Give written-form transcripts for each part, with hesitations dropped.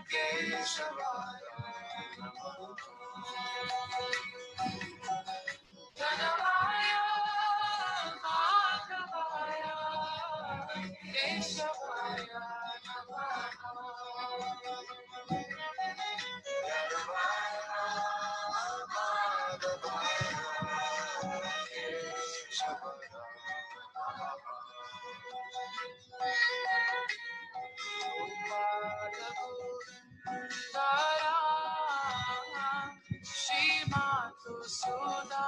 Keshavaya Namaha Pranavaya Madhavaya Keshavaya Namaha Pranavaya Madhavaya Keshavaya Shimatu Sudha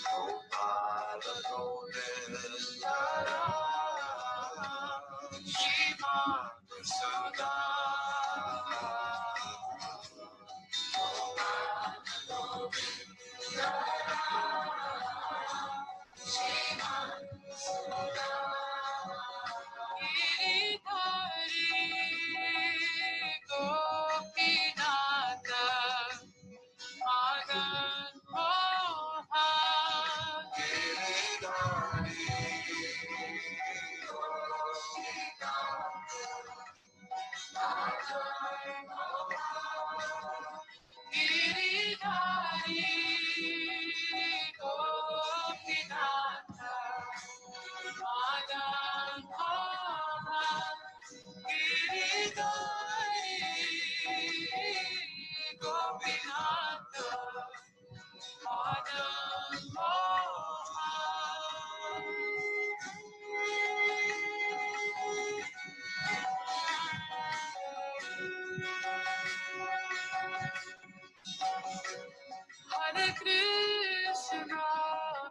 Gopala Govindara Shimatu Sudha Giridhari Gopinatha Madan Mohan Giridhari Gopinatha Madan Mohan Giridhari Gopinatha Madan Hare Krishna,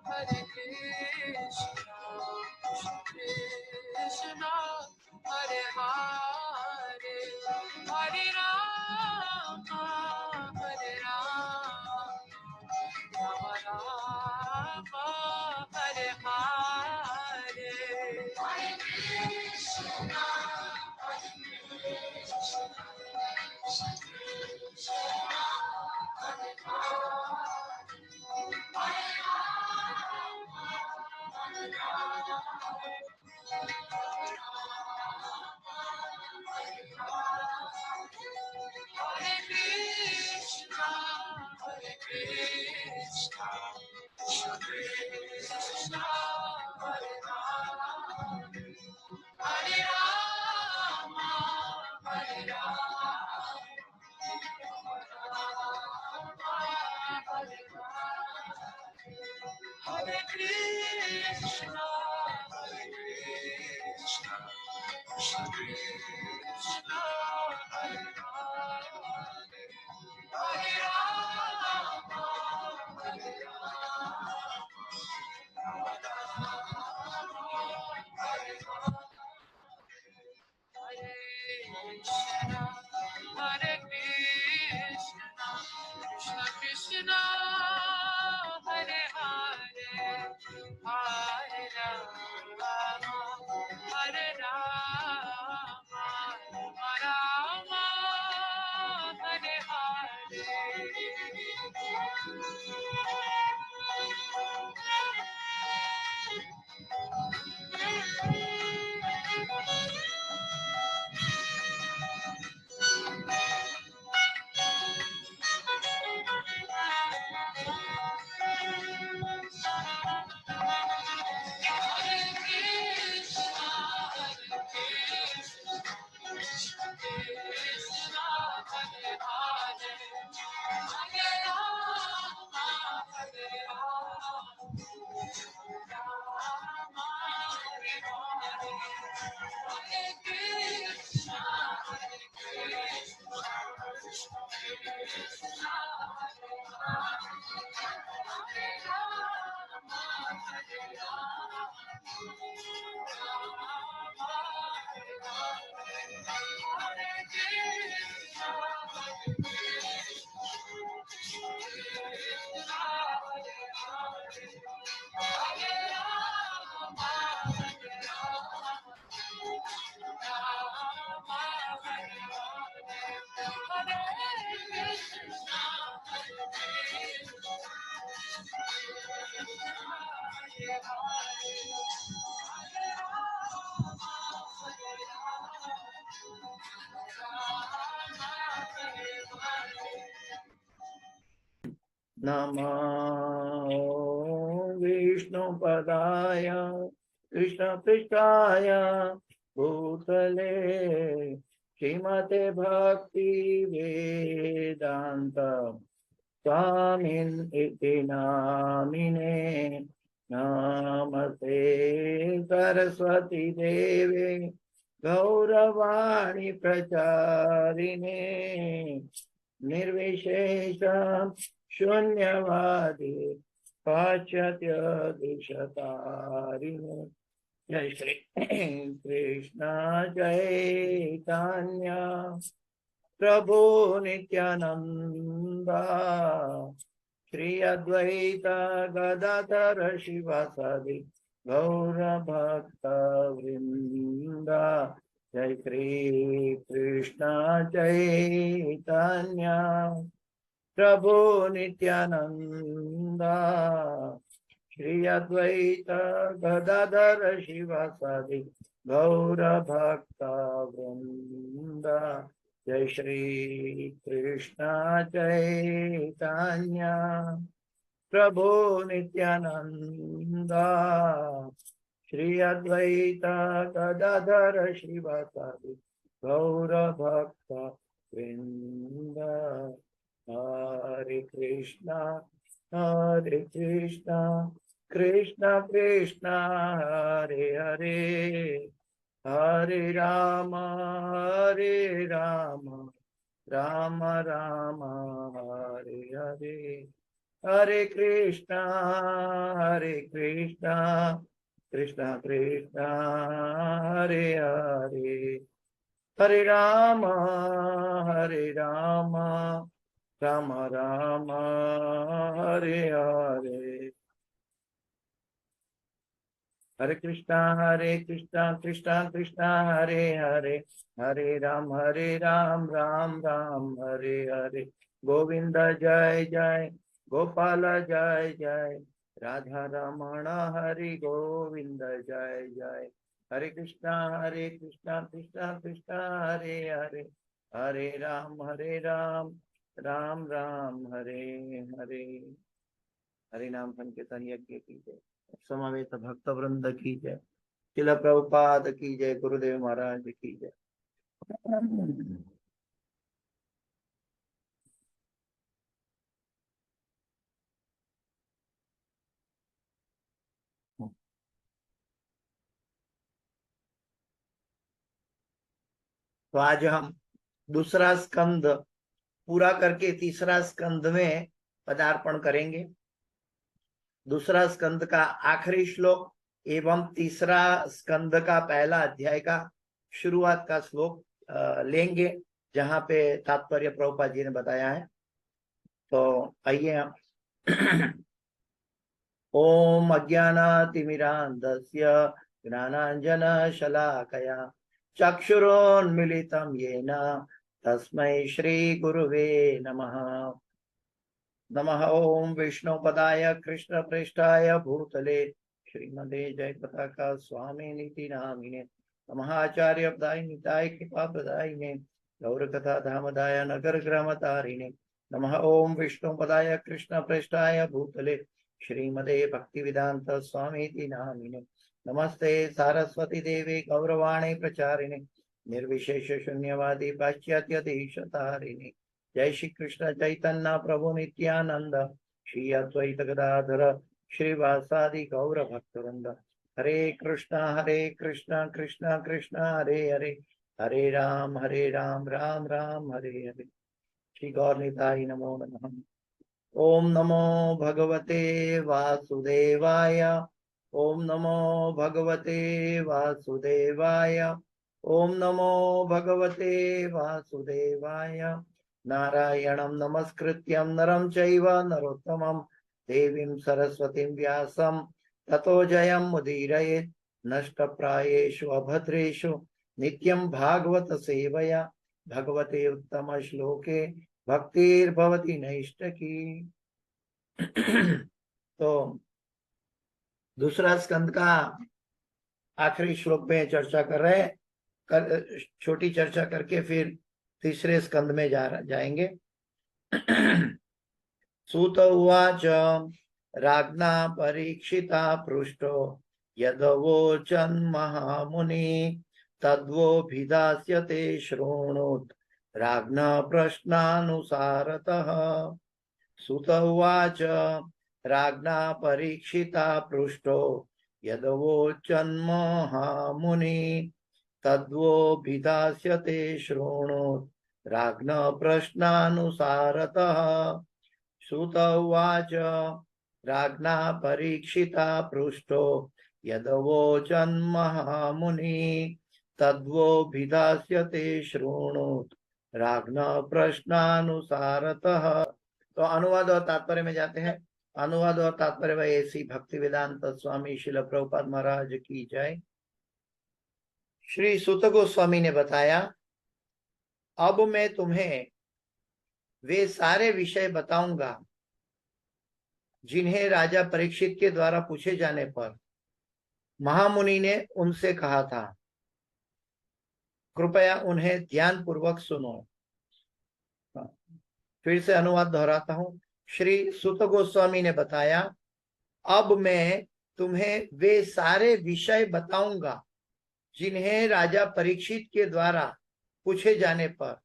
Hare Krishna, Krishna, Hare Hare, Hare Rama, Hare Rama, Rama Rama, Hare Hare, Hare Krishna, Hare Krishna, Krishna, Hare Krishna, Hare Krishna, Krishna Krishna, Hare Rama, Hare Rama, Hare Rama, Hare Krishna, Hare Krishna, Krishna Krishna, Hare Rama, Hare Rama, Hare Krishna, Hare Krishna, Krishna Krishna, Hare Hare, Hare Rama, Hare Rama, Rama Rama, नमो विष्णुपदाय कृष्णपृष्ठाय भूतले श्रीमते भक्ति वेदांत स्वामिन् इति नामिने नमस्ते सरस्वती देवे गौरवाणी प्रचारिणे निर्विशेष शून्यवादी पाश्चात्य दिशतारिणे जय श्री कृष्ण चैतन्य प्रभु नित्यानंदा श्री अद्वैत गदाधर शिवासादि गौर भक्त वृंदा जय श्री कृष्ण चैतन्य प्रभु नित्यानंदा श्री अद्वैत गदाधर शिवासादि गौर भक्त वृंदा जय श्री कृष्ण चैतन्य प्रभु नित्यानंदा श्री अद्वैत गदाधर शिवासादि गौर भक्त वृंदा हरे कृष्णा कृष्ण कृष्ण हरे हरे हरे राम राम राम हरे हरे हरे कृष्ण कृष्ण कृष्ण हरे हरे हरे राम राम राम हरे हरे हरे कृष्णा कृष्णा कृष्णा हरे हरे हरे राम राम राम हरे हरे गोविंद जय जय गोपाल जय जय राधा रमण हरि गोविंद जय जय हरे कृष्णा कृष्णा कृष्णा हरे हरे हरे राम राम राम हरे हरे हरि नाम संकीर्तन यज्ञ की जय समवेत भक्त वृंद की जय शिल प्रभुपाद की जय गुरुदेव महाराज की जय तो आज हम दूसरा स्कंद पूरा करके तीसरा स्कंद में पदार्पण करेंगे। दूसरा स्कंद का आखिरी श्लोक एवं तीसरा स्कंद का पहला अध्याय का शुरुआत का श्लोक लेंगे, जहां पे तात्पर्य प्रभुपाद जी ने बताया है। तो आइए हम ओम अज्ञानातिमिरान्धस्य ज्ञानाञ्जनशलाकया चक्षुरोन्मिलितं येन तस्मै श्रीगुरुवे नमः। नमः ओम विष्णुपदाय कृष्णप्रेष्ठाय भूतले श्रीमते जयपताका स्वामिनिति नामिने नमः आचार्यपदाय निताय कृपाप्रदायिने गौरकथा धामदाय नगर ग्रामतारिणे नमः ओम विष्णुपदाय कृष्णप्रेष्ठाय भूतले श्रीमते भक्तिवेदांत स्वामीति नामिने नमस्ते सारस्वती देवी गौरवाणी प्रचारिणे निर्विशेष शून्यवादी पाश्चात्य देशतारिणे जय श्री कृष्ण चैतन्य प्रभु नित्यानंद श्री अद्वैत गदाधर श्रीवासादि गौर भक्तवृंद हरे कृष्ण कृष्ण कृष्ण हरे हरे हरे राम राम राम हरे हरे श्री गौर निताय नमो नमः। ओम नमो भगवते वासुदेवाय ओम नमो भगवते वासुदेवाय ओम नमो भगवते वासुदेवाय नारायणं नमस्कृत्यं नरं चैव नरोत्तमं देवीं सरस्वतीं व्यासं ततो जयं मुदीरयेत् नष्टप्रायेषु अभद्रेषु नित्यं भागवत सेवया भगवते उत्तम श्लोके भक्तिर्भवति नैष्ठकी। तो दूसरा स्कंद का आखिरी श्लोक में चर्चा कर रहे हैं, छोटी चर्चा करके फिर तीसरे स्कंद में जाएंगे। सूत उवाच राज्ञा परीक्षिता पृष्टो यदवोचन् महामुनि तद्वोभिधास्यते शृणुत राज्ञा प्रश्नानुसारतः। सूत उवाच राज्ञा परीक्षिता पृष्टो यदवोचन् महामुनि तद्वोभिधास्यते शृणुत राज्ञा प्रश्नानुसारतः। सूत उवाच राज्ञा परीक्षिता पृष्टो यदवोचन् महामुनि तद्वोभिधास्यते शृणुत राज्ञा प्रश्नानुसारतः। तो अनुवाद और तात्पर्य में जाते हैं। अनुवाद और तात्पर्य वही ऐसी भक्ति वेदांत स्वामी श्रील प्रभुपाद महाराज की जय। श्री सूत गोस्वामी ने बताया, अब मैं तुम्हें वे सारे विषय बताऊंगा जिन्हें राजा परीक्षित के द्वारा पूछे जाने पर महामुनि ने उनसे कहा था, कृपया उन्हें ध्यान पूर्वक सुनो। फिर से अनुवाद दोहराता हूं। श्री सूत गोस्वामी ने बताया, अब मैं तुम्हें वे सारे विषय बताऊंगा जिन्हें राजा परीक्षित के द्वारा पूछे जाने पर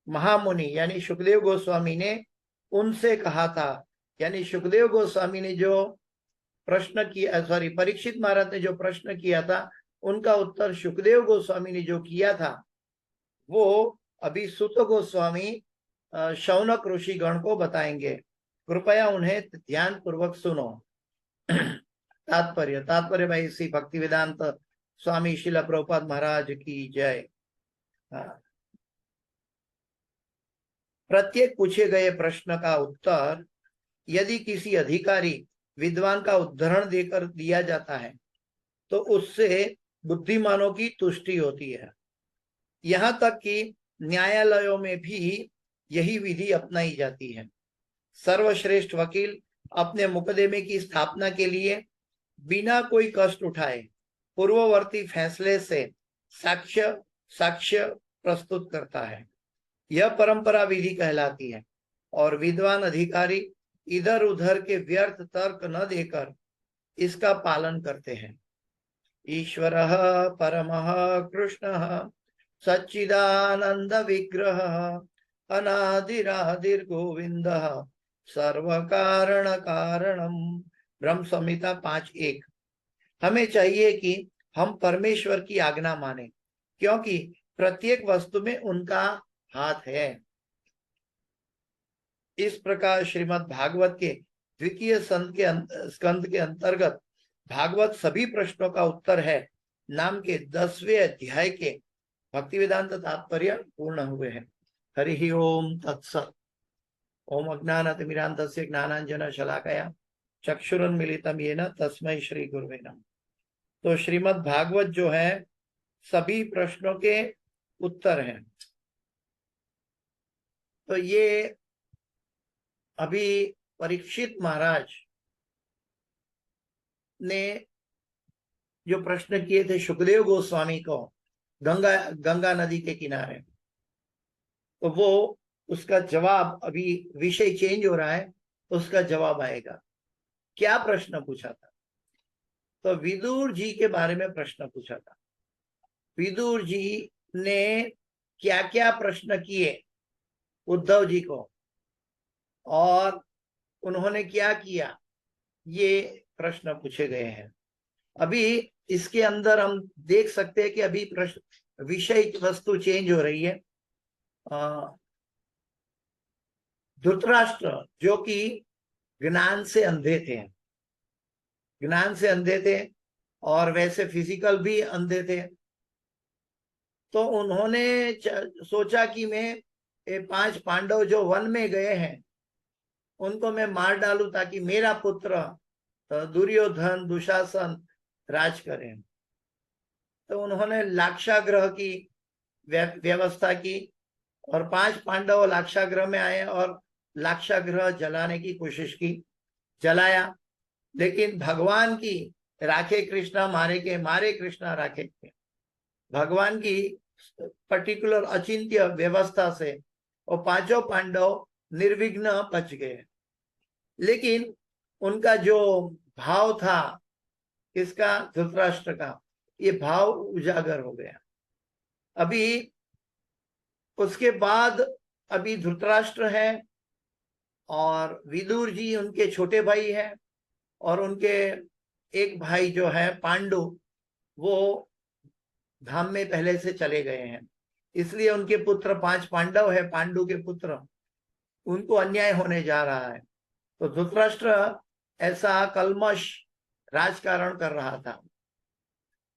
महामुनि यानी सुखदेव गोस्वामी ने उनसे कहा था। यानी सुखदेव गोस्वामी ने जो प्रश्न किया, परीक्षित महाराज ने जो प्रश्न किया था उनका उत्तर सुखदेव गोस्वामी ने जो किया था वो अभी सूत गोस्वामी शौनक ऋषि गण को बताएंगे। कृपया उन्हें ध्यान पूर्वक सुनो। तात्पर्य भाई श्री भक्ति वेदांत स्वामी श्रील प्रभुपाद महाराज की जय। प्रत्येक पूछे गए प्रश्न का उत्तर यदि किसी अधिकारी विद्वान का उद्धरण देकर दिया जाता है तो उससे बुद्धिमानों की तुष्टि होती है। यहाँ तक कि न्यायालयों में भी यही विधि अपनाई जाती है। सर्वश्रेष्ठ वकील अपने मुकदमे की स्थापना के लिए बिना कोई कष्ट उठाए पूर्ववर्ती फैसले से साक्ष्य प्रस्तुत करता है। यह परंपरा विधि कहलाती है और विद्वान अधिकारी इधर उधर के व्यर्थ तर्क न देकर इसका पालन करते हैं। ईश्वरः परमः कृष्णः सच्चिदानंद विग्रह अनादिरादिर गोविंदः सर्व कारण कारणम। ब्रह्म संहिता 5:1। हमें चाहिए कि हम परमेश्वर की आज्ञा माने क्योंकि प्रत्येक वस्तु में उनका हाथ है। इस प्रकार श्रीमद् भागवत के द्वितीय स्कंद के अंतर्गत भागवत सभी प्रश्नों का उत्तर है नाम के 10वें अध्याय के भक्ति वेदांत तात्पर्य पूर्ण हुए हैं। हरि ओम तत्सत्। ओम अज्ञानतिमिरान्धस्य ज्ञानांजन शलाकया चक्षुरुन्मीलितं येन तस्मै श्री गुरुवे नमः। तो श्रीमद् भागवत जो है सभी प्रश्नों के उत्तर हैं। तो ये अभी परीक्षित महाराज ने जो प्रश्न किए थे सुखदेव गोस्वामी को गंगा नदी के किनारे, तो वो उसका जवाब, अभी विषय चेंज हो रहा है, उसका जवाब आएगा। क्या प्रश्न पूछा था? तो विदुर जी के बारे में प्रश्न पूछा था। विदुर जी ने क्या क्या प्रश्न किए उद्धव जी को और उन्होंने क्या किया, ये प्रश्न पूछे गए हैं। अभी इसके अंदर हम देख सकते हैं कि अभी प्रश्न विषय वस्तु चेंज हो रही है। धृतराष्ट्र जो कि ज्ञान से अंधे थे और वैसे फिजिकल भी अंधे थे, तो उन्होंने सोचा कि मैं 5 पांडव जो वन में गए हैं उनको मैं मार डालूं ताकि मेरा पुत्र दुर्योधन दुशासन राज करें। तो उन्होंने लाक्षागृह की व्यवस्था की और 5 पांडव लाक्षागृह में आए और लाक्षागृह जलाने की कोशिश की। जलाया, लेकिन भगवान की राखे कृष्णा मारे कृष्णा राखे। भगवान की पर्टिकुलर अचिंत्य व्यवस्था से वो 5 पांडव निर्विघ्न बच गए। लेकिन उनका जो भाव था, किसका, धृतराष्ट्र का, ये भाव उजागर हो गया। अभी उसके बाद अभी धृतराष्ट्र है और विदुर जी उनके छोटे भाई हैं, और उनके एक भाई जो है पांडु, वो धाम में पहले से चले गए हैं, इसलिए उनके पुत्र 5 पांडव है, पांडु के पुत्र, उनको अन्याय होने जा रहा है। तो धृतराष्ट्र ऐसा कलमश राजकारण कर रहा था।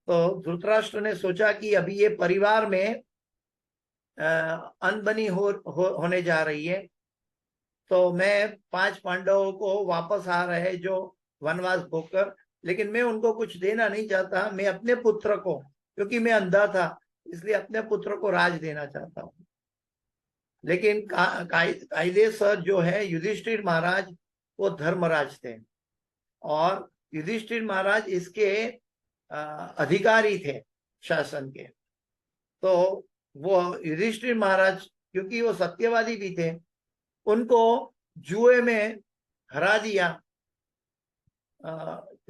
तो धृतराष्ट्र ने सोचा कि अभी ये परिवार में अनबनी होने जा रही है, तो मैं 5 पांडवों को वापस आ रहे जो वनवास भोगकर, लेकिन मैं उनको कुछ देना नहीं चाहता, मैं अपने पुत्र को, क्योंकि मैं अंधा था इसलिए अपने पुत्र को राज देना चाहता हूँ। लेकिन कायदे सर जो है युधिष्ठिर महाराज, वो धर्मराज थे और युधिष्ठिर महाराज इसके अधिकारी थे शासन के। तो वो युधिष्ठिर महाराज, क्योंकि वो सत्यवादी भी थे, उनको जुए में हरा दिया,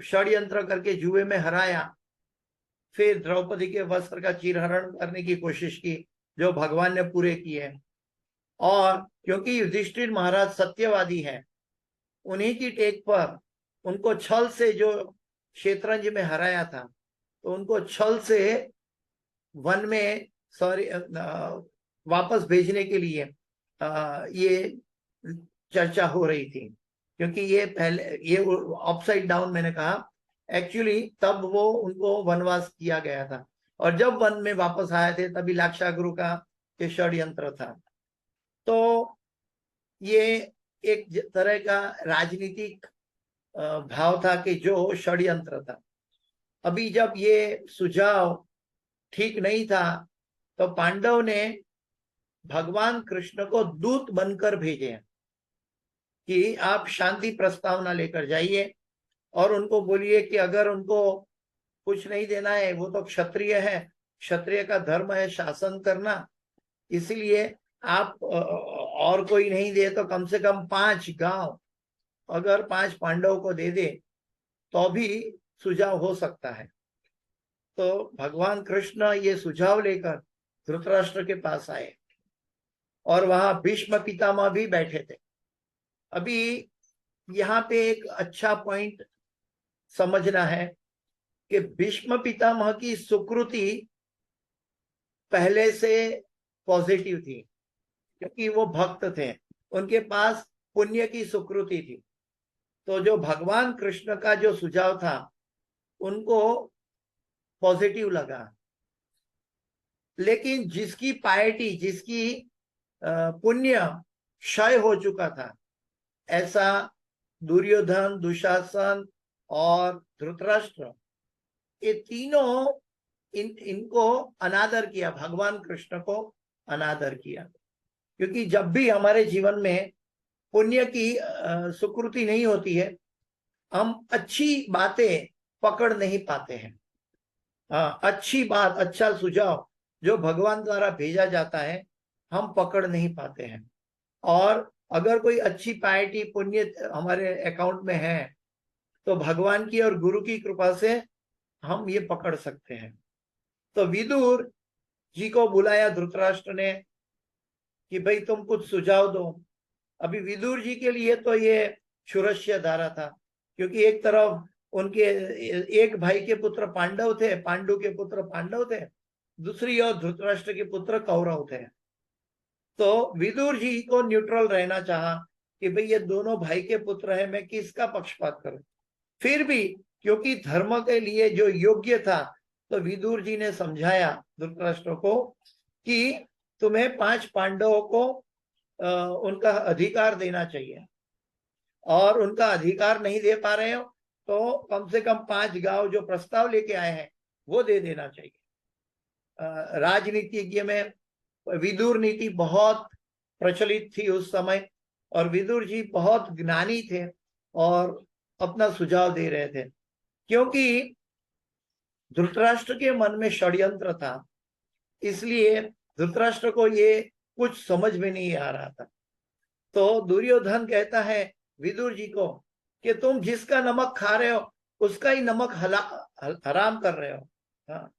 षड्यंत्र करके जुए में हराया। फिर द्रौपदी के वस्त्र का चीरहरण करने की कोशिश की, जो भगवान ने पूरे किए। और क्योंकि युधिष्ठिर महाराज सत्यवादी हैं, उन्हीं की टेक पर उनको छल से, जो शतरंज में हराया था, तो उनको छल से वन में वापस भेजने के लिए ये चर्चा हो रही थी। क्योंकि ये पहले, ये अपसाइड डाउन मैंने कहा, एक्चुअली तब वो उनको वनवास किया गया था, और जब वन में वापस आए थे तभी लाक्षागृह का ये षड्यंत्र था। तो ये एक तरह का राजनीतिक भाव था कि जो षड्यंत्र था। अभी जब ये सुझाव ठीक नहीं था, तो पांडव ने भगवान कृष्ण को दूत बनकर भेजे कि आप शांति प्रस्तावना लेकर जाइए और उनको बोलिए कि अगर उनको कुछ नहीं देना है, वो तो क्षत्रिय है, क्षत्रिय का धर्म है शासन करना, इसलिए आप और कोई नहीं दे तो कम से कम 5 गांव अगर 5 पांडव को दे दे तो भी सुझाव हो सकता है। तो भगवान कृष्ण ये सुझाव लेकर धृतराष्ट्र के पास आए और वहां भीष्म पितामह भी बैठे थे। अभी यहाँ पे एक अच्छा पॉइंट समझना है कि भीष्म पितामह की सुकृति पहले से पॉजिटिव थी, क्योंकि वो भक्त थे, उनके पास पुण्य की सुकृति थी। तो जो भगवान कृष्ण का जो सुझाव था उनको पॉजिटिव लगा। लेकिन जिसकी पायटी, जिसकी पुण्य क्षय हो चुका था, ऐसा दुर्योधन, दुशासन और धृतराष्ट्र, ये तीनों इनको अनादर किया, भगवान कृष्ण को अनादर किया। क्योंकि जब भी हमारे जीवन में पुण्य की सुकृति नहीं होती है, हम अच्छी बातें पकड़ नहीं पाते हैं। अच्छी बात, अच्छा सुझाव जो भगवान द्वारा भेजा जाता है, हम पकड़ नहीं पाते हैं। और अगर कोई अच्छी पायटी, पुण्य हमारे अकाउंट में है, तो भगवान की और गुरु की कृपा से हम ये पकड़ सकते हैं। तो विदुर जी को बुलाया धृतराष्ट्र ने कि भाई तुम कुछ सुझाव दो। अभी विदुर जी के लिए तो ये क्षुरस्य धारा था, क्योंकि एक तरफ उनके एक भाई के पुत्र पांडव थे, पांडु के पुत्र पांडव थे, दूसरी ओर धृतराष्ट्र के पुत्र कौरव थे। तो विदुर जी को न्यूट्रल रहना चाहा कि भाई ये दोनों भाई के पुत्र हैं, मैं किसका पक्षपात करूं। फिर भी क्योंकि धर्म के लिए जो योग्य था, तो विदुर जी ने समझाया धृतराष्ट्र को कि तुम्हें 5 पांडवों को उनका अधिकार देना चाहिए, और उनका अधिकार नहीं दे पा रहे हो तो कम से कम 5 गांव जो प्रस्ताव लेके आए हैं वो दे देना चाहिए। राजनीतिज्ञ में विदुर नीति बहुत प्रचलित थी उस समय, और विदुर जी बहुत ज्ञानी थे और अपना सुझाव दे रहे थे। क्योंकि धृतराष्ट्र के मन में षड्यंत्र था, इसलिए धृतराष्ट्र को ये कुछ समझ में नहीं आ रहा था। तो दुर्योधन कहता है विदुर जी को कि तुम जिसका नमक खा रहे हो उसका ही नमक हराम कर रहे हो। हाँ,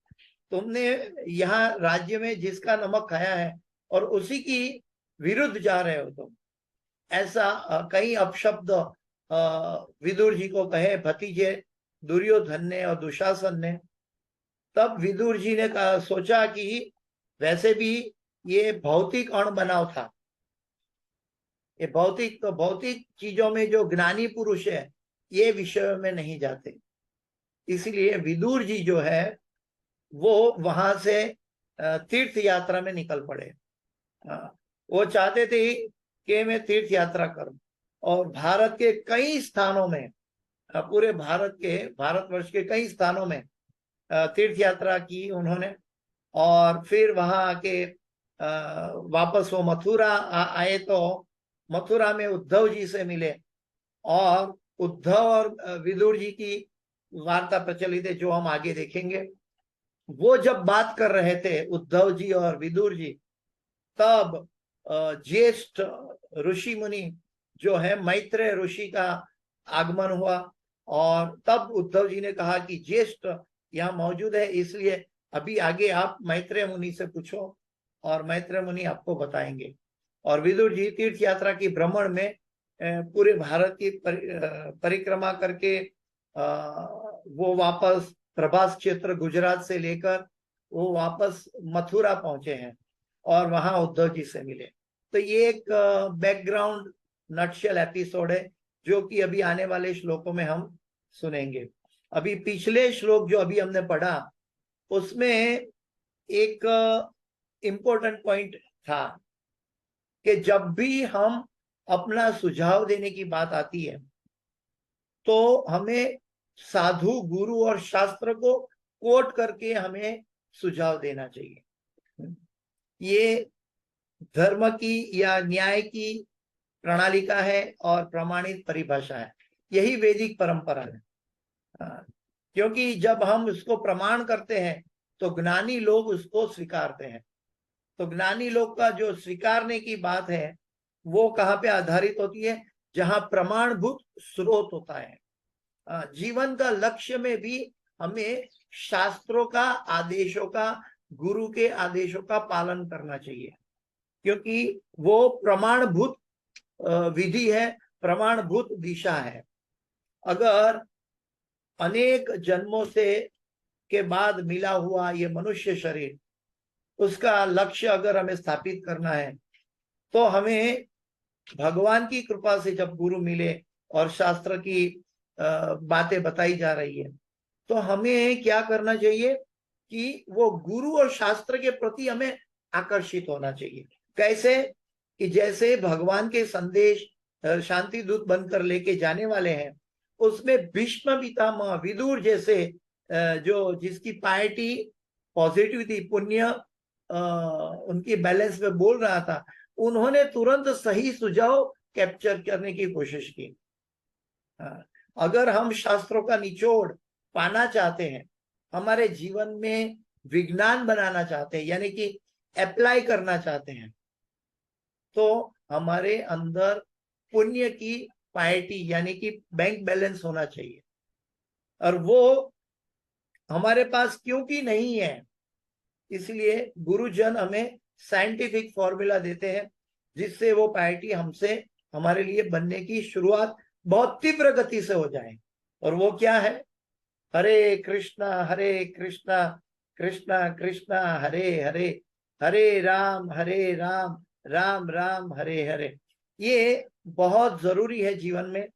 तुमने यहाँ राज्य में जिसका नमक खाया है और उसी की विरुद्ध जा रहे हो तुम। ऐसा कई अपशब्द विदुर जी को कहे भतीजे दुर्योधन ने और दुशासन ने। तब विदुर जी ने सोचा कि वैसे भी ये भौतिक अण बनाव था, ये भौतिक चीजों में जो ज्ञानी पुरुष है ये विषयों में नहीं जाते। इसलिए विदुर जी जो है वो वहां से तीर्थ यात्रा में निकल पड़े। वो चाहते थे कि मैं तीर्थ यात्रा करूं और भारत के कई स्थानों में, पूरे भारतवर्ष के कई स्थानों में तीर्थ यात्रा की उन्होंने। और फिर वहां के वापस वो मथुरा आए तो मथुरा में उद्धव जी से मिले और उद्धव और विदुर जी की वार्ता प्रचलित है जो हम आगे देखेंगे। वो जब बात कर रहे थे उद्धव जी और विदुर जी, तब ज्येष्ठ ऋषि मुनि जो है मैत्रेय ऋषि का आगमन हुआ। और तब उद्धव जी ने कहा कि ज्येष्ठ यहाँ मौजूद है, इसलिए अभी आगे आप मैत्रेय मुनि से पूछो और मैत्रेय मुनि आपको बताएंगे। और विदुर जी तीर्थ यात्रा की भ्रमण में पूरे भारत की परिक्रमा करके वो वापस प्रभास क्षेत्र गुजरात से लेकर वो वापस मथुरा पहुंचे हैं और वहां उद्धव जी से मिले। तो ये एक बैकग्राउंड नटशेल एपिसोड है जो कि अभी आने वाले श्लोकों में हम सुनेंगे। अभी पिछले श्लोक जो अभी हमने पढ़ा उसमें एक इम्पोर्टेंट पॉइंट था कि जब भी हम अपना सुझाव देने की बात आती है तो हमें साधु गुरु और शास्त्र को कोट करके हमें सुझाव देना चाहिए। ये धर्म की या न्याय की प्रणालिका है और प्रमाणित परिभाषा है, यही वैदिक परंपरा है। क्योंकि जब हम उसको प्रमाण करते हैं तो ज्ञानी लोग उसको स्वीकारते हैं। तो ज्ञानी लोग का जो स्वीकारने की बात है वो कहाँ पे आधारित होती है, जहां प्रमाणभूत स्रोत होता है। जीवन का लक्ष्य में भी हमें शास्त्रों का आदेशों का, गुरु के आदेशों का पालन करना चाहिए, क्योंकि वो प्रमाणभूत विधि है, प्रमाणभूत दिशा है। अगर अनेक जन्मों से के बाद मिला हुआ ये मनुष्य शरीर, उसका लक्ष्य अगर हमें स्थापित करना है तो हमें भगवान की कृपा से जब गुरु मिले और शास्त्र की बातें बताई जा रही है तो हमें क्या करना चाहिए कि वो गुरु और शास्त्र के प्रति हमें आकर्षित होना चाहिए। कैसे कि जैसे भगवान के संदेश शांति दूत बनकर लेके जाने वाले हैं, उसमें भीष्म पितामह विदुर जैसे जो जिसकी पायटी पॉजिटिव थी, पुण्य उनकी बैलेंस में बोल रहा था, उन्होंने तुरंत सही सुझाव कैप्चर करने की कोशिश की। अगर हम शास्त्रों का निचोड़ पाना चाहते हैं, हमारे जीवन में विज्ञान बनाना चाहते हैं, यानी कि अप्लाई करना चाहते हैं, तो हमारे अंदर पुण्य की पायटी यानी कि बैंक बैलेंस होना चाहिए। और वो हमारे पास क्योंकि नहीं है, इसलिए गुरुजन हमें साइंटिफिक फॉर्मूला देते हैं जिससे वो पायटी हमसे हमारे लिए बनने की शुरुआत बहुत तीव्र गति से हो जाए। और वो क्या है? हरे कृष्णा कृष्णा कृष्णा हरे हरे, हरे राम राम राम हरे हरे। ये बहुत जरूरी है जीवन में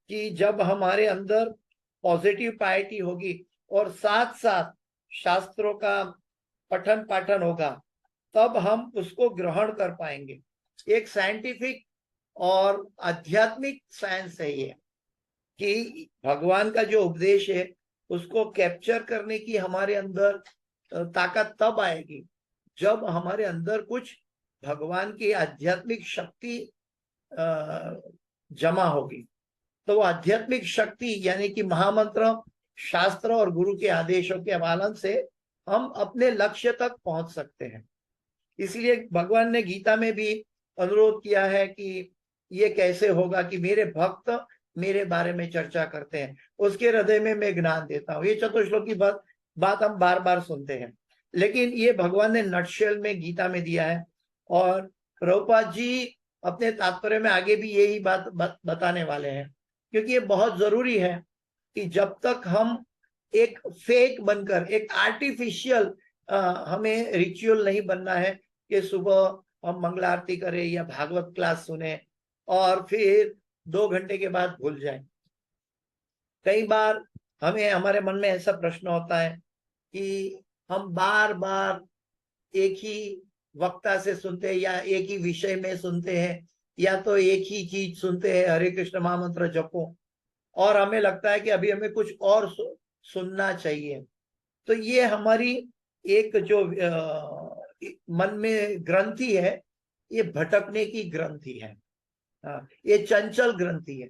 कि जब हमारे अंदर पॉजिटिव पायटी होगी और साथ साथ शास्त्रों का पठन पाठन होगा, तब हम उसको ग्रहण कर पाएंगे। एक साइंटिफिक और आध्यात्मिक साइंस है ये कि भगवान का जो उपदेश है उसको कैप्चर करने की हमारे अंदर ताकत तब आएगी जब हमारे अंदर कुछ भगवान की आध्यात्मिक शक्ति जमा होगी। तो वो आध्यात्मिक शक्ति यानी कि महामंत्र, शास्त्र और गुरु के आदेशों के पालन से हम अपने लक्ष्य तक पहुंच सकते हैं। इसलिए भगवान ने गीता में भी अनुरोध किया है कि ये कैसे होगा कि मेरे भक्त मेरे बारे में चर्चा करते हैं, उसके हृदय में मैं ज्ञान देता हूँ। ये चतुश्लोकी बात हम बार बार सुनते हैं, लेकिन ये भगवान ने नटशेल में गीता में दिया है। और प्रभुपाद जी अपने तात्पर्य में आगे भी यही बात बताने वाले हैं, क्योंकि ये बहुत जरूरी है कि जब तक हम एक फेक बनकर, एक आर्टिफिशियल, हमें रिचुअल नहीं बनना है कि सुबह हम मंगला आरती करें या भागवत क्लास सुने और फिर 2 घंटे के बाद भूल जाए। कई बार हमें, हमारे मन में ऐसा प्रश्न होता है कि हम बार बार एक ही वक्ता से सुनते हैं या एक ही विषय में सुनते हैं या तो एक ही चीज सुनते हैं, हरे कृष्ण महामंत्र जपो, और हमें लगता है कि अभी हमें कुछ और सुनना चाहिए। तो ये हमारी एक जो मन में ग्रंथि है, ये भटकने की ग्रंथि है, ये चंचल ग्रंथि है।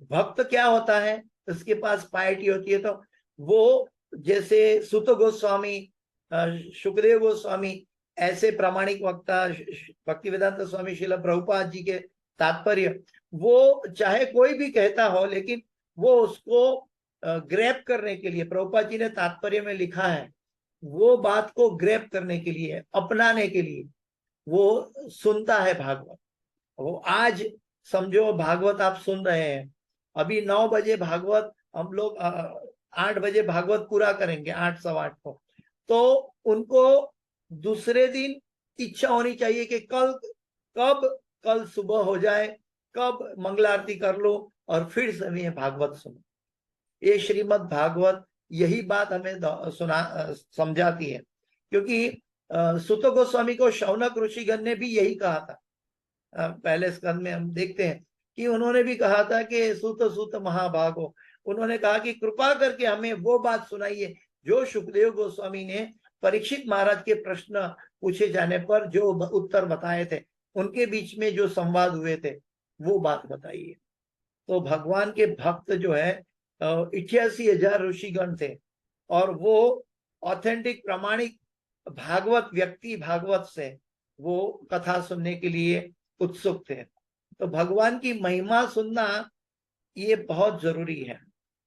भक्त क्या होता है, उसके पास पायटी होती है, तो वो जैसे सुत गोस्वामी, सुखदेव गोस्वामी, ऐसे प्रामाणिक वक्ता, भक्तिवेदांत स्वामी श्रील प्रभुपाद जी के तात्पर्य, वो चाहे कोई भी कहता हो, लेकिन वो उसको ग्रैब करने के लिए, प्रभुपाद जी ने तात्पर्य में लिखा है, वो बात को ग्रैब करने के लिए, अपनाने के लिए वो सुनता है भागवत। वो आज समझो भागवत आप सुन रहे हैं, अभी 9 बजे भागवत हम लोग 8 बजे भागवत पूरा करेंगे, 8 सवा 8 को, तो उनको दूसरे दिन इच्छा होनी चाहिए कि कल सुबह हो जाए, कब मंगला आरती कर लो और फिर समय भागवत सुनो। ये श्रीमद् भागवत यही बात हमें समझाती है, क्योंकि सुत गोस्वामी को शौनक ऋषिगण ने भी यही कहा था। पहले स्कंद में हम देखते हैं कि उन्होंने भी कहा था कि सुत सुत महाभागो, उन्होंने कहा कि कृपा करके हमें वो बात सुनाइए जो सुखदेव गोस्वामी ने परीक्षित महाराज के प्रश्न पूछे जाने पर जो उत्तर बताए थे, उनके बीच में जो संवाद हुए थे, वो बात बताइए। तो भगवान के भक्त जो है 88,000 ऋषिगण थे, और वो ऑथेंटिक प्रामाणिक भागवत व्यक्ति, भागवत से वो कथा सुनने के लिए उत्सुक थे। तो भगवान की महिमा सुनना ये बहुत जरूरी है।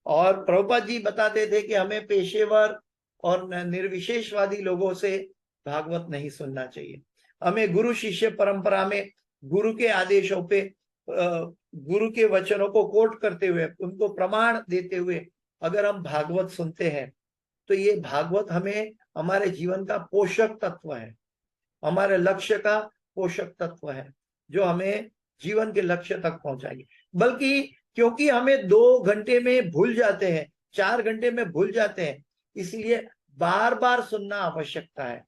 और प्रभुपाद जी बताते थे कि हमें पेशेवर और निर्विशेषवादी लोगों से भागवत नहीं सुनना चाहिए। हमें गुरु शिष्य परंपरा में गुरु के आदेशों पे, गुरु के वचनों को कोट करते हुए, उनको प्रमाण देते हुए अगर हम भागवत सुनते हैं, तो ये भागवत हमें हमारे जीवन का पोषक तत्व है, हमारे लक्ष्य का पोषक तत्व है, जो हमें जीवन के लक्ष्य तक पहुंचाएगी। बल्कि क्योंकि हमें 2 घंटे में भूल जाते हैं, 4 घंटे में भूल जाते हैं, इसलिए बार बार सुनना आवश्यकता है।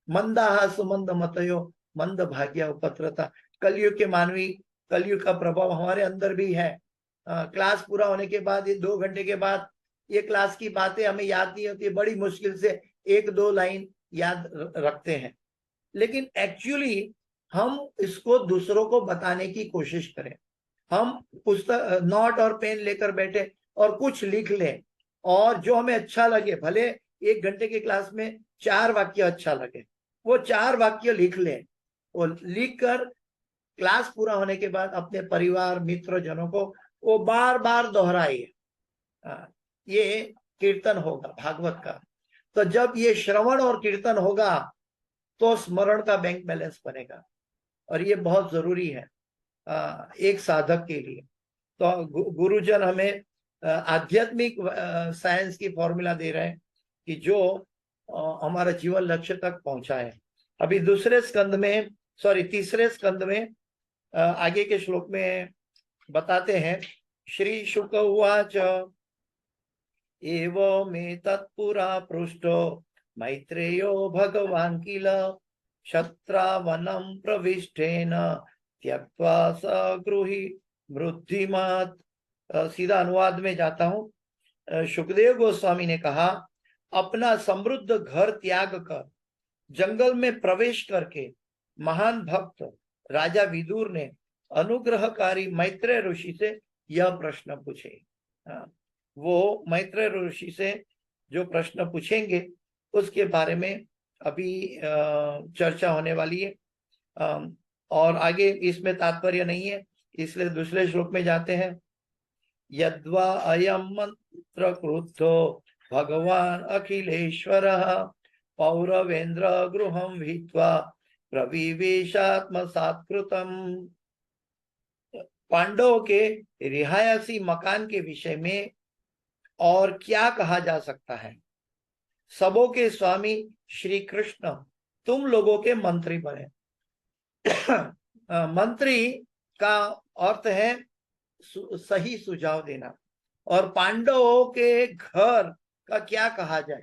मंदाहा सुमंद मतयो मंद भाग्य उपत्रता। कलयुग के मानवी, कलयुग का प्रभाव हमारे अंदर भी है। क्लास पूरा होने के बाद, ये 2 घंटे के बाद, ये क्लास की बातें हमें याद नहीं होती, बड़ी मुश्किल से 1-2 लाइन याद रखते हैं। लेकिन एक्चुअली हम इसको दूसरों को बताने की कोशिश करें। हम पुस्तक, नोट और पेन लेकर बैठे और कुछ लिख लें, और जो हमें अच्छा लगे, भले 1 घंटे की क्लास में 4 वाक्य अच्छा लगे, वो 4 वाक्य लिख लें, और लिख कर क्लास पूरा होने के बाद अपने परिवार मित्र जनों को वो बार बार दोहराइए। ये कीर्तन होगा भागवत का। तो जब ये श्रवण और कीर्तन होगा तो स्मरण का बैंक बैलेंस बनेगा, और ये बहुत जरूरी है एक साधक के लिए। तो गुरुजन हमें आध्यात्मिक साइंस की फॉर्मूला दे रहे हैं कि जो हमारा जीवन लक्ष्य तक पहुंचाए। अभी तीसरे स्कंद में आगे के श्लोक में बताते हैं, श्री शुक उवाच एवं तत्पुरा पृष्ठो मैत्रेयो भगवान किल शत्रावनम प्रविष्टेन त्यक्त्वा सगृही मृद्धिमत्। सीधा अनुवाद में जाता हूं। सुखदेव गोस्वामी ने कहा, अपना समृद्ध घर त्याग कर जंगल में प्रवेश करके महान भक्त राजा विदुर ने अनुग्रहकारी मैत्रेय ऋषि से यह प्रश्न पूछे। वो मैत्रेय ऋषि से जो प्रश्न पूछेंगे उसके बारे में अभी चर्चा होने वाली है। और आगे इसमें तात्पर्य नहीं है इसलिए दूसरे श्लोक में जाते हैं, यद्वा अयम मंत्र क्रुद्धो भगवान अखिलेश्वरः पौरवेन्द्र गृहं भित्वा प्रविवेशात्मसात्कृतम्। पांडवों के रिहायसी मकान के विषय में और क्या कहा जा सकता है। सबों के स्वामी श्री कृष्ण तुम लोगों के मंत्री बने। मंत्री का अर्थ है सही सुझाव देना। और पांडवों के घर का क्या कहा जाए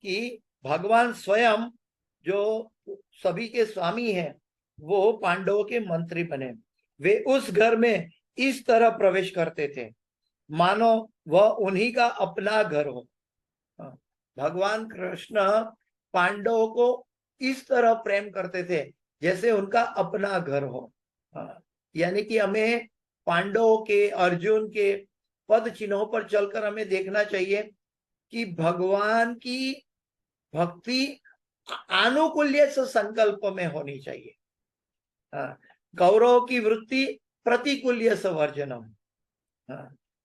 कि भगवान स्वयं जो सभी के स्वामी हैं वो पांडवों के मंत्री बने। वे उस घर में इस तरह प्रवेश करते थे मानो वह उन्हीं का अपना घर हो। भगवान कृष्ण पांडवों को इस तरह प्रेम करते थे जैसे उनका अपना घर हो। यानी कि हमें पांडवों के, अर्जुन के पद चिन्हों पर चलकर हमें देखना चाहिए कि भगवान की भक्ति आनुकूल्य से संकल्प में होनी चाहिए। कौरव की वृत्ति प्रतिकूल्य से वर्जनम,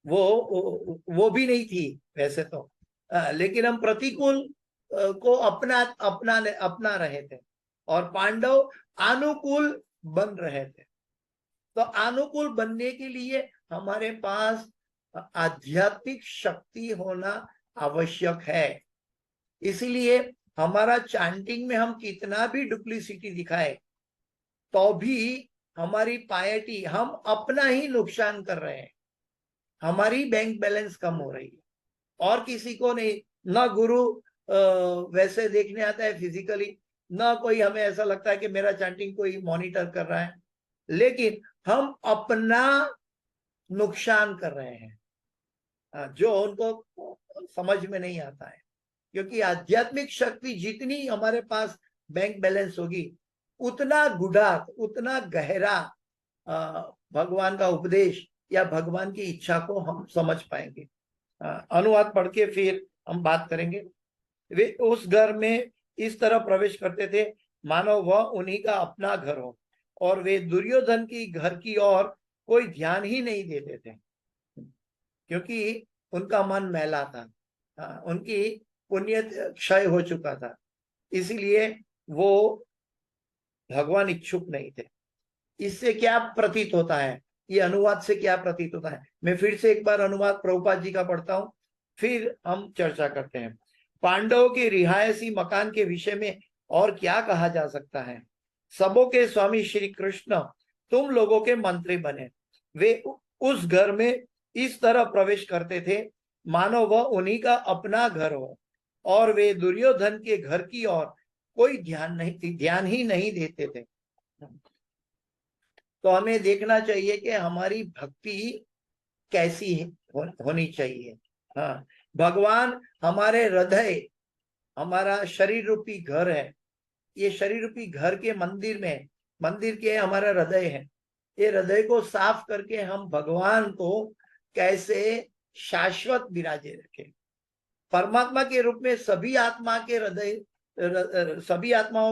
वो भी नहीं थी वैसे तो, लेकिन हम प्रतिकूल को अपना रहे थे और पांडव अनुकूल बन रहे थे। तो अनुकूल बनने के लिए हमारे पास आध्यात्मिक शक्ति होना आवश्यक है। इसीलिए हमारा चैंटिंग में हम कितना भी डुप्लीसिटी दिखाए तो भी हमारी पायटी, हम अपना ही नुकसान कर रहे हैं। हमारी बैंक बैलेंस कम हो रही है और किसी को नहीं। ना गुरु वैसे देखने आता है फिजिकली, ना कोई हमें ऐसा लगता है कि मेरा चैंटिंग कोई मॉनिटर कर रहा है, लेकिन हम अपना नुकसान कर रहे हैं जो उनको समझ में नहीं आता है। क्योंकि आध्यात्मिक शक्ति जितनी हमारे पास बैंक बैलेंस होगी उतना गुढ़ा, उतना गहरा भगवान का उपदेश या भगवान की इच्छा को हम समझ पाएंगे। अनुवाद पढ़ के फिर हम बात करेंगे। वे उस घर में इस तरह प्रवेश करते थे मानो वह उन्हीं का अपना घर हो और वे दुर्योधन की घर की ओर कोई ध्यान ही नहीं देते थे क्योंकि उनका मन मैला था, उनकी पुण्य क्षय हो चुका था, इसीलिए वो भगवान इच्छुक नहीं थे। इससे क्या प्रतीत होता है, ये अनुवाद से क्या प्रतीत होता है, मैं फिर से एक बार अनुवाद प्रभुपाद जी का पढ़ता हूं, फिर हम चर्चा करते हैं। पांडवों के रिहायसी मकान के विषय में और क्या कहा जा सकता है। सबों के स्वामी श्री कृष्ण तुम लोगों के मंत्री बने। वे उस घर में इस तरह प्रवेश करते थे मानो वह उन्हीं का अपना घर हो और वे दुर्योधन के घर की ओर कोई ध्यान ही नहीं देते थे। तो हमें देखना चाहिए कि हमारी भक्ति कैसी होनी चाहिए। हाँ, भगवान हमारे हृदय, हमारा शरीर रूपी घर है। ये शरीर रूपी घर के मंदिर के हमारा हृदय है। ये हृदय को साफ करके हम भगवान को कैसे शाश्वत विराजे रखें। परमात्मा के रूप में सभी आत्माओं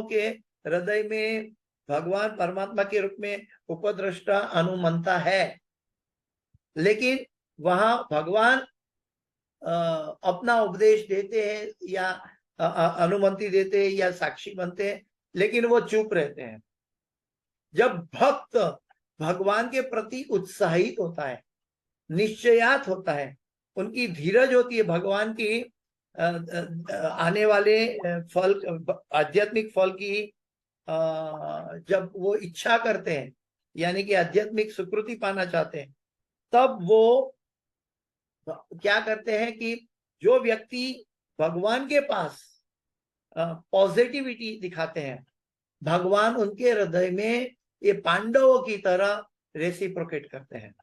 के हृदय में भगवान परमात्मा के रूप में उपद्रष्टा अनुमंता है, लेकिन वहां भगवान अपना उपदेश देते हैं या अनुमति देते हैं या साक्षी बनते हैं, लेकिन वो चुप रहते हैं। जब भक्त भगवान के प्रति उत्साहित होता है, निश्चयात होता है, उनकी धीरज होती है भगवान की आने वाले फल, आध्यात्मिक फल की जब वो इच्छा करते हैं, यानी कि आध्यात्मिक सुकृति पाना चाहते हैं, तब वो क्या करते हैं कि जो व्यक्ति भगवान के पास पॉजिटिविटी दिखाते हैं, भगवान उनके हृदय में ये पांडवों की तरह रेसिप्रोकेट करते हैं।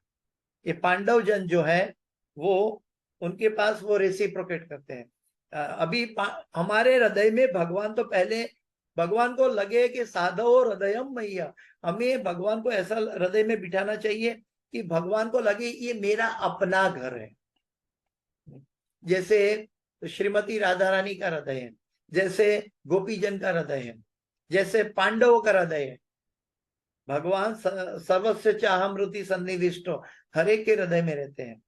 ये पांडव जन जो है वो उनके पास वो रेसिप्रोकेट करते हैं। अभी हमारे हृदय में भगवान, तो पहले भगवान को लगे कि साधो हृदयम मैया, हमें भगवान को ऐसा हृदय में बिठाना चाहिए कि भगवान को लगे ये मेरा अपना घर है। जैसे श्रीमती राधा रानी का हृदय है, जैसे गोपीजन का हृदय है, जैसे पांडवों का हृदय है। भगवान सर्वस्व चाहमृति सन्निविष्टो, हर एक के हृदय में रहते हैं।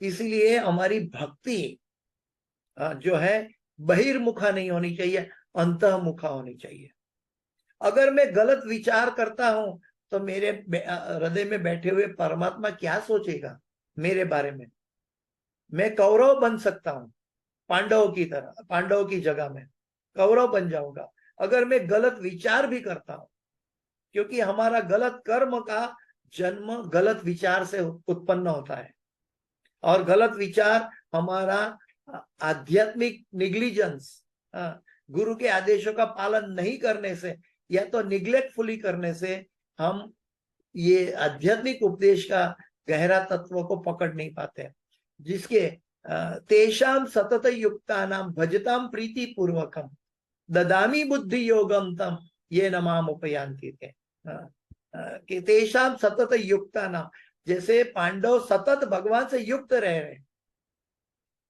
इसीलिए हमारी भक्ति जो है बहिर्मुखा नहीं होनी चाहिए, अंतर्मुखा होनी चाहिए। अगर मैं गलत विचार करता हूं तो मेरे हृदय में बैठे हुए परमात्मा क्या सोचेगा मेरे बारे में? मैं कौरव बन सकता हूं, पांडवों की तरह, पांडवों की जगह में कौरव बन जाऊंगा अगर मैं गलत विचार भी करता हूं, क्योंकि हमारा गलत कर्म का जन्म गलत विचार से उत्पन्न होता है। और गलत विचार हमारा आध्यात्मिक निग्लिजेंस, गुरु के आदेशों का पालन नहीं करने से या तो निग्लेक्टफुली करने से हम ये आध्यात्मिक उपदेश का गहरा तत्व को पकड़ नहीं पाते। जिसके तेषाम सतत युक्तानाम भजताम प्रीति पूर्वकम ददामी बुद्धि योगम तम ये नमाम उपयांति थे। कि तेषाम सतत युक्तानाम, जैसे पांडव सतत भगवान से युक्त रह रहे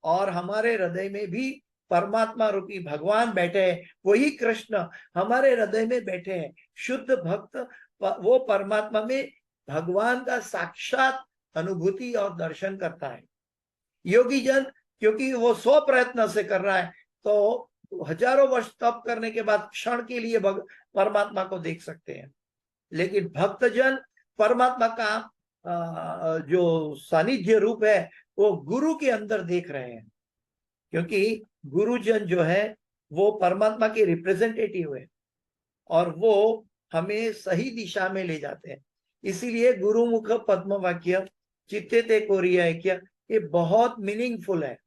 और हमारे हृदय में भी परमात्मा रूपी भगवान बैठे हैं, वही कृष्ण हमारे हृदय में बैठे हैं। शुद्ध भक्त वो परमात्मा में भगवान का साक्षात अनुभूति और दर्शन करता है। योगी जन क्योंकि वो 100 प्रयत्न से कर रहा है तो हजारों वर्ष तप करने के बाद क्षण के लिए परमात्मा को देख सकते हैं। लेकिन भक्तजन परमात्मा का जो सानिध्य रूप है वो गुरु के अंदर देख रहे हैं, क्योंकि गुरुजन जो है वो परमात्मा के रिप्रेजेंटेटिव है और वो हमें सही दिशा में ले जाते हैं। इसीलिए गुरुमुख पद्म वाक्य चित्ते ते कोरिया क्या, ये बहुत मीनिंगफुल है।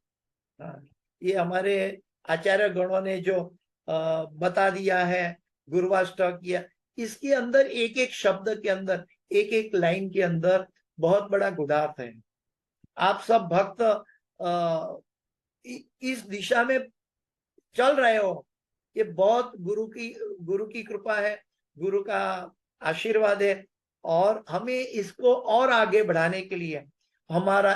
ये हमारे आचार्य गणों ने जो बता दिया है गुरुवाष्टक किया, इसके अंदर एक एक शब्द के अंदर, एक एक लाइन के अंदर बहुत बड़ा गुणार्थ है। आप सब भक्त इस दिशा में चल रहे हो, ये बहुत गुरु की कृपा है, गुरु का आशीर्वाद है। और हमें इसको और आगे बढ़ाने के लिए हमारा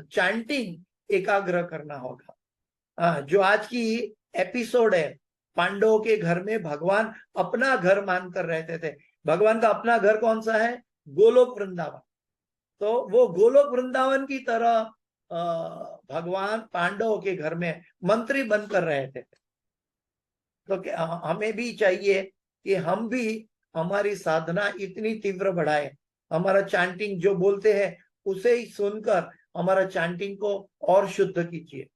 चैंटिंग एकाग्र करना होगा। जो आज की एपिसोड है, पांडवों के घर में भगवान अपना घर मानकर रहते थे। भगवान का अपना घर कौन सा है? गोलोक वृंदावन। तो वो गोलोक वृंदावन की तरह भगवान पांडवों के घर में मंत्री बनकर रहे थे। तो हमें भी चाहिए कि हम भी हमारी साधना इतनी तीव्र बढ़ाए, हमारा चैंटिंग जो बोलते हैं उसे ही सुनकर हमारा चैंटिंग को और शुद्ध कीजिए।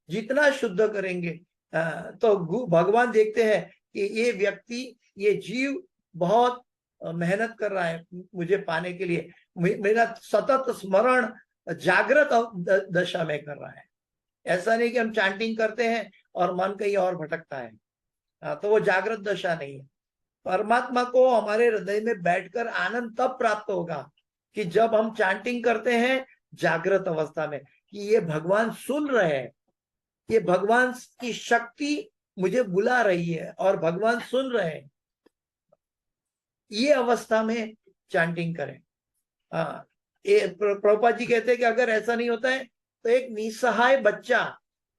जितना शुद्ध करेंगे तो भगवान देखते हैं कि ये व्यक्ति, ये जीव बहुत मेहनत कर रहा है मुझे पाने के लिए, मेरा सतत स्मरण जागृत दशा में कर रहा है। ऐसा नहीं कि हम चैंटिंग करते हैं और मन कहीं और भटकता है, तो वो जागृत दशा नहीं है। परमात्मा को हमारे हृदय में बैठकर आनंद तब प्राप्त होगा कि जब हम चैंटिंग करते हैं जागृत अवस्था में, कि ये भगवान सुन रहे हैं, ये भगवान की शक्ति मुझे बुला रही है और भगवान सुन रहे हैं। ये अवस्था में चैंटिंग करें। प्रभुपाद जी कहते हैं कि अगर ऐसा नहीं होता है तो एक निसहाय बच्चा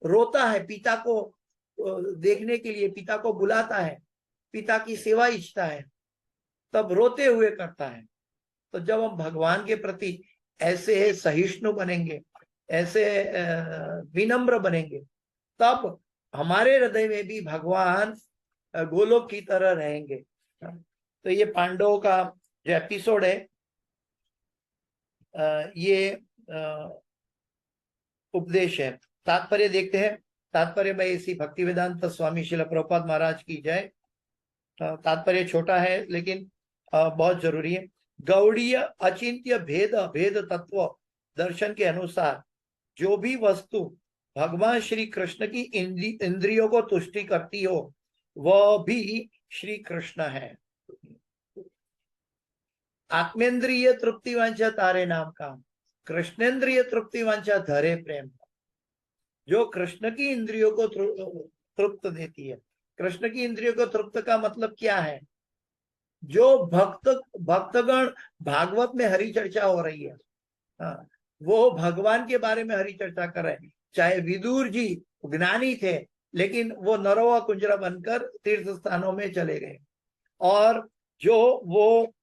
रोता है, पिता को देखने के लिए पिता को बुलाता है, पिता की सेवा इच्छता है, तब रोते हुए करता है। तो जब हम भगवान के प्रति ऐसे सहिष्णु बनेंगे, ऐसे विनम्र बनेंगे, तब हमारे हृदय में भी भगवान गोलोक की तरह रहेंगे। तो ये पांडवों का जो एपिसोड है, ये उपदेश है। तात्पर्य देखते हैं। तात्पर्य में इसी भक्ति वेदांत स्वामी श्रील प्रभुपाद महाराज की जय। तात्पर्य छोटा है लेकिन बहुत जरूरी है। गौड़ीय अचिंत्य भेद भेद तत्व दर्शन के अनुसार जो भी वस्तु भगवान श्री कृष्ण की इंद्रियों को तुष्टि करती हो वह भी श्री कृष्ण है। आत्मेंद्रिय तृप्ति वांछा तारे नाम का, कृष्णेन्द्रिय तृप्ति वांछा धरे प्रेम। जो कृष्ण की इंद्रियों को तृप्त देती है। कृष्ण की इंद्रियों को तृप्त का मतलब क्या है? जो भक्तगण भागवत में हरि चर्चा हो रही है, वो भगवान के बारे में हरि चर्चा कर रहे हैं। चाहे विदुर जी ज्ञानी थे लेकिन वो नरोवा कुंजरा बनकर तीर्थ स्थानों में चले गए, और जो वो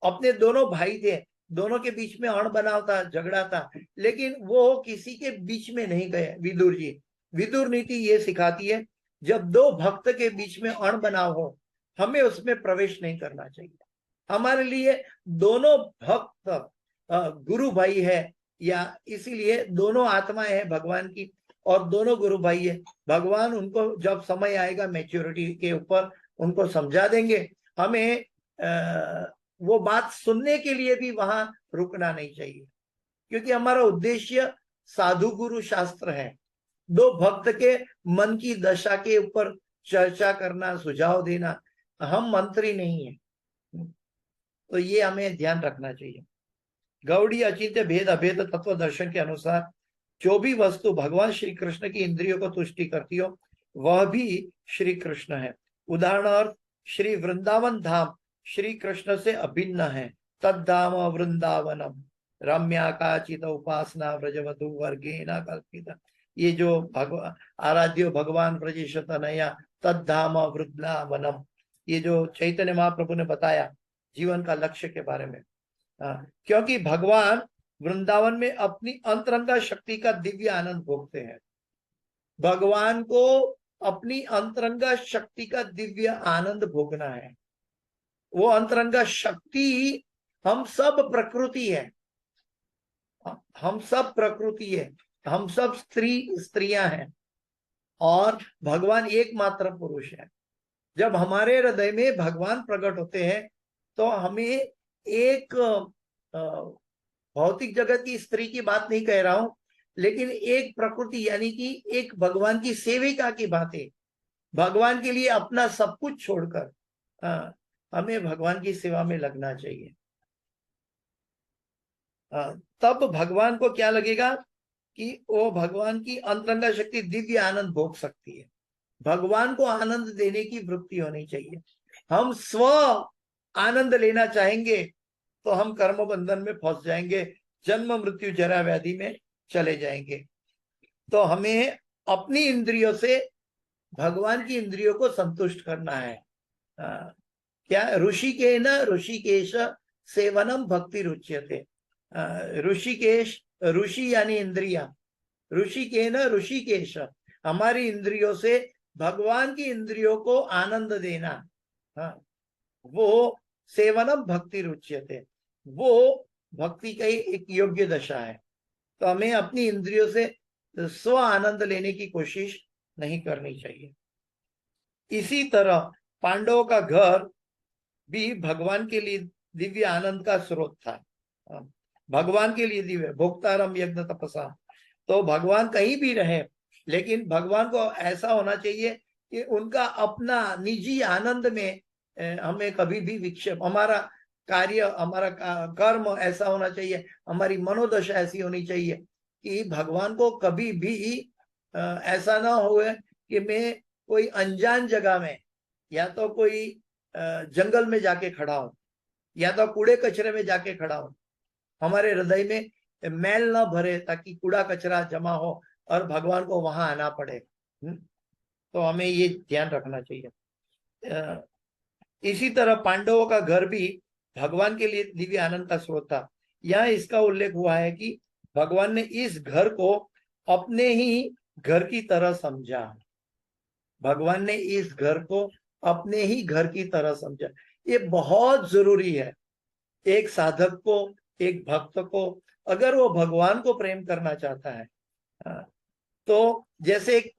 अपने दोनों भाई थे, दोनों के बीच में अणबनाव था, झगड़ा था, लेकिन वो किसी के बीच में नहीं गए। विदुर जी, विदुर नीति ये सिखाती है, जब दो भक्त के बीच में अणबनाव हो, हमें उसमें प्रवेश नहीं करना चाहिए। हमारे लिए दोनों भक्त गुरु भाई है, या इसीलिए दोनों आत्माएं हैं भगवान की, और दोनों गुरु भाई है। भगवान उनको जब समय आएगा मैच्योरिटी के ऊपर उनको समझा देंगे। हमें वो बात सुनने के लिए भी वहां रुकना नहीं चाहिए, क्योंकि हमारा उद्देश्य साधु गुरु शास्त्र है। दो भक्त के मन की दशा के ऊपर चर्चा करना, सुझाव देना, हम मंत्री नहीं है। तो ये हमें ध्यान रखना चाहिए। गौड़ी अचिंत्य भेद अभेद तत्व दर्शन के अनुसार जो भी वस्तु भगवान श्री कृष्ण की इंद्रियों को तुष्टि करती हो, वह भी श्री कृष्ण है। उदाहरणार्थ, श्री वृंदावन धाम श्री कृष्ण से अभिन्न है। तद्धाम वृंदावनम रम्या काचित उपासना व्रजवधु वर्गेण कल्पिता। ये जो आराध्यो भगवान ब्रजेश तनया तद्धाम वृंदावनम, ये जो चैतन्य महाप्रभु ने बताया जीवन का लक्ष्य के बारे में। क्योंकि भगवान वृंदावन में अपनी अंतरंगा शक्ति का दिव्य आनंद भोगते हैं। भगवान को अपनी अंतरंगा शक्ति का दिव्य आनंद भोगना है। वो अंतरंगा शक्ति हम सब प्रकृति है, हम सब प्रकृति है, हम सब स्त्रियां हैं, और भगवान एकमात्र पुरुष है। जब हमारे हृदय में भगवान प्रकट होते हैं तो हमें एक भौतिक जगत की स्त्री की बात नहीं कह रहा हूं, लेकिन एक प्रकृति यानी कि एक भगवान की सेविका की बात है। भगवान के लिए अपना सब कुछ छोड़कर हमें भगवान की सेवा में लगना चाहिए। तब भगवान को क्या लगेगा कि वो भगवान की अंतरंगा शक्ति दिव्य आनंद भोग सकती है। भगवान को आनंद देने की वृत्ति होनी चाहिए। हम स्व आनंद लेना चाहेंगे तो हम कर्म बंधन में फंस जाएंगे, जन्म मृत्यु जरा व्याधि में चले जाएंगे। तो हमें अपनी इंद्रियों से भगवान की इंद्रियों को संतुष्ट करना है। क्या ऋषिकेन ऋषिकेश सेवनम भक्ति रुच्यते। ऋषिकेश, ऋषि यानी इंद्रिया, ऋषिकेन ऋषिकेश, हमारी इंद्रियों से भगवान की इंद्रियों को आनंद देना, वो सेवनम भक्ति रुच्यते, वो भक्ति का एक योग्य दशा है। तो हमें अपनी इंद्रियों से स्व आनंद लेने की कोशिश नहीं करनी चाहिए। इसी तरह पांडवों का घर भी भगवान के लिए दिव्य आनंद का स्रोत था। भगवान के लिए दिव्य भोक्तारम यज्ञ तपसा। तो भगवान कहीं भी रहे, लेकिन भगवान को ऐसा होना चाहिए कि उनका अपना निजी आनंद में हमें कभी भी विक्षेप, हमारा कार्य, हमारा कर्म ऐसा होना चाहिए, हमारी मनोदशा ऐसी होनी चाहिए कि भगवान को कभी भी ऐसा ना हो कि मैं कोई अनजान जगह में, या तो कोई जंगल में जाके खड़ा हूं, या तो कूड़े कचरे में जाके खड़ा हूं। हमारे हृदय में मैल ना भरे ताकि कूड़ा कचरा जमा हो और भगवान को वहां आना पड़े। तो हमें ये ध्यान रखना चाहिए। इसी तरह पांडवों का घर भी भगवान के लिए दिव्य आनंद का स्रोत था। यहाँ इसका उल्लेख हुआ है कि भगवान ने इस घर को अपने ही घर की तरह समझा। भगवान ने इस घर को अपने ही घर की तरह समझा। ये बहुत जरूरी है। एक साधक को, एक भक्त को, अगर वो भगवान को प्रेम करना चाहता है, तो जैसे एक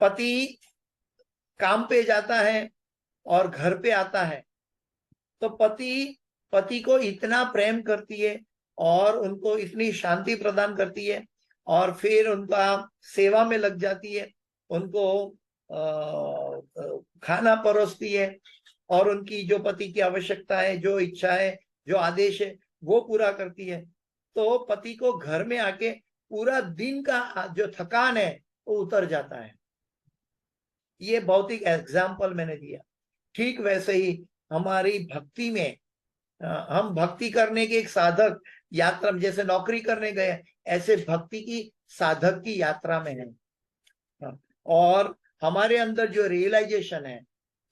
पति काम पे जाता है और घर पे आता है, तो पति को इतना प्रेम करती है और उनको इतनी शांति प्रदान करती है, और फिर उनका सेवा में लग जाती है, उनको खाना परोसती है, और उनकी जो पति की आवश्यकता है, जो इच्छा है, जो आदेश है, वो पूरा करती है। तो पति को घर में आके पूरा दिन का जो थकान है वो उतर जाता है। ये भौतिक एग्जाम्पल मैंने दिया। ठीक वैसे ही हमारी भक्ति में, हम भक्ति करने के एक साधक यात्रा में, जैसे नौकरी करने गए, ऐसे भक्ति की साधक की यात्रा में है। और हमारे अंदर जो रियलाइजेशन है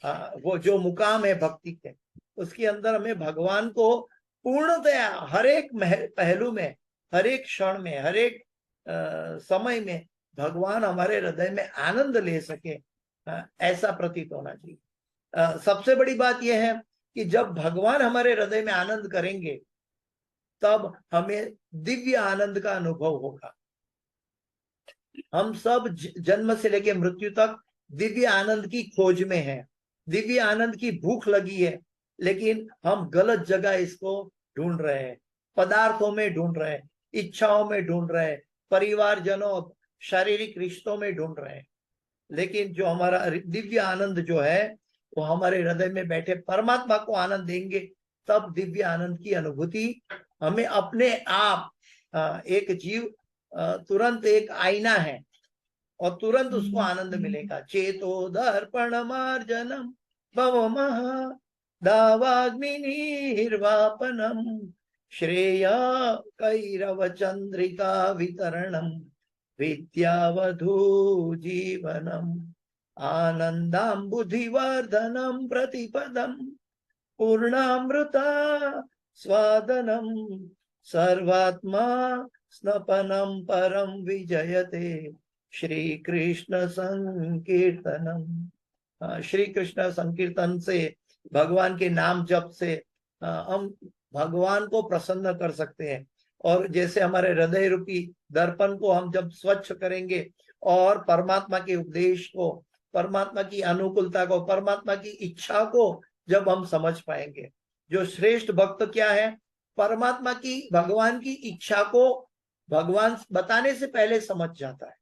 वो जो मुकाम है भक्ति के, उसके अंदर हमें भगवान को पूर्णतया हर एक पहलू में, हर एक क्षण में, हर एक समय में भगवान हमारे हृदय में आनंद ले सके, ऐसा प्रतीत होना चाहिए। सबसे बड़ी बात यह है कि जब भगवान हमारे हृदय में आनंद करेंगे तब हमें दिव्य आनंद का अनुभव होगा। हम सब जन्म से लेकर मृत्यु तक दिव्य आनंद की खोज में हैं, दिव्य आनंद की भूख लगी है, लेकिन हम गलत जगह इसको ढूंढ रहे हैं, पदार्थों में ढूंढ रहे हैं, इच्छाओं में ढूंढ रहे हैं, परिवारजनों, शारीरिक रिश्तों में ढूंढ रहे हैं। लेकिन जो हमारा दिव्य आनंद जो है वो हमारे हृदय में बैठे परमात्मा को आनंद देंगे, तब दिव्य आनंद की अनुभूति हमें अपने आप, एक जीव तुरंत एक आईना है और तुरंत उसको आनंद मिलेगा। चेतो दर्पण मार्जनम भव महा दावाग्निर्वापनम श्रेय कैरव चंद्रिका वितरणम विद्यावधू जीवनम आनंदाम्बुधिवर्धनम प्रतिपदम पूर्णामृता स्वादनम सर्वात्मा स्नपनम परम विजयते श्री कृष्ण संकीर्तनम। श्री कृष्ण संकीर्तन से, भगवान के नाम जप से हम भगवान को प्रसन्न कर सकते हैं। और जैसे हमारे हृदय रूपी दर्पण को हम जब स्वच्छ करेंगे और परमात्मा के उपदेश को, परमात्मा की अनुकूलता को, परमात्मा की इच्छा को जब हम समझ पाएंगे, जो श्रेष्ठ भक्त क्या है, परमात्मा की, भगवान की इच्छा को भगवान बताने से पहले समझ जाता है।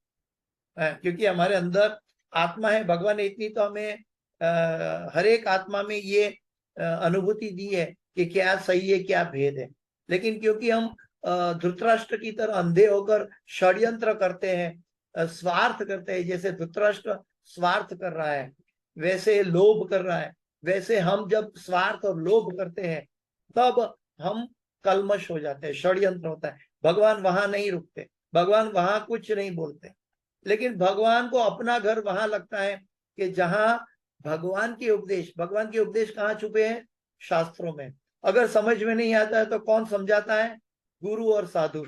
क्योंकि हमारे अंदर आत्मा है, भगवान ने इतनी तो हमें हर एक आत्मा में ये अनुभूति दी है कि क्या सही है क्या भेद है। लेकिन क्योंकि हम धृतराष्ट्र की तरह अंधे होकर षड्यंत्र करते हैं, स्वार्थ करते हैं, जैसे धृतराष्ट्र स्वार्थ कर रहा है, वैसे लोभ कर रहा है, वैसे हम जब स्वार्थ और लोभ करते हैं तब हम कलमश हो जाते हैं, षड्यंत्र होता है। भगवान वहां नहीं रुकते, भगवान वहां कुछ नहीं बोलते। लेकिन भगवान को अपना घर वहां लगता है कि जहां भगवान के उपदेश कहाँ छुपे हैं? शास्त्रों में। अगर समझ में नहीं आता है तो कौन समझाता है? गुरु और साधु।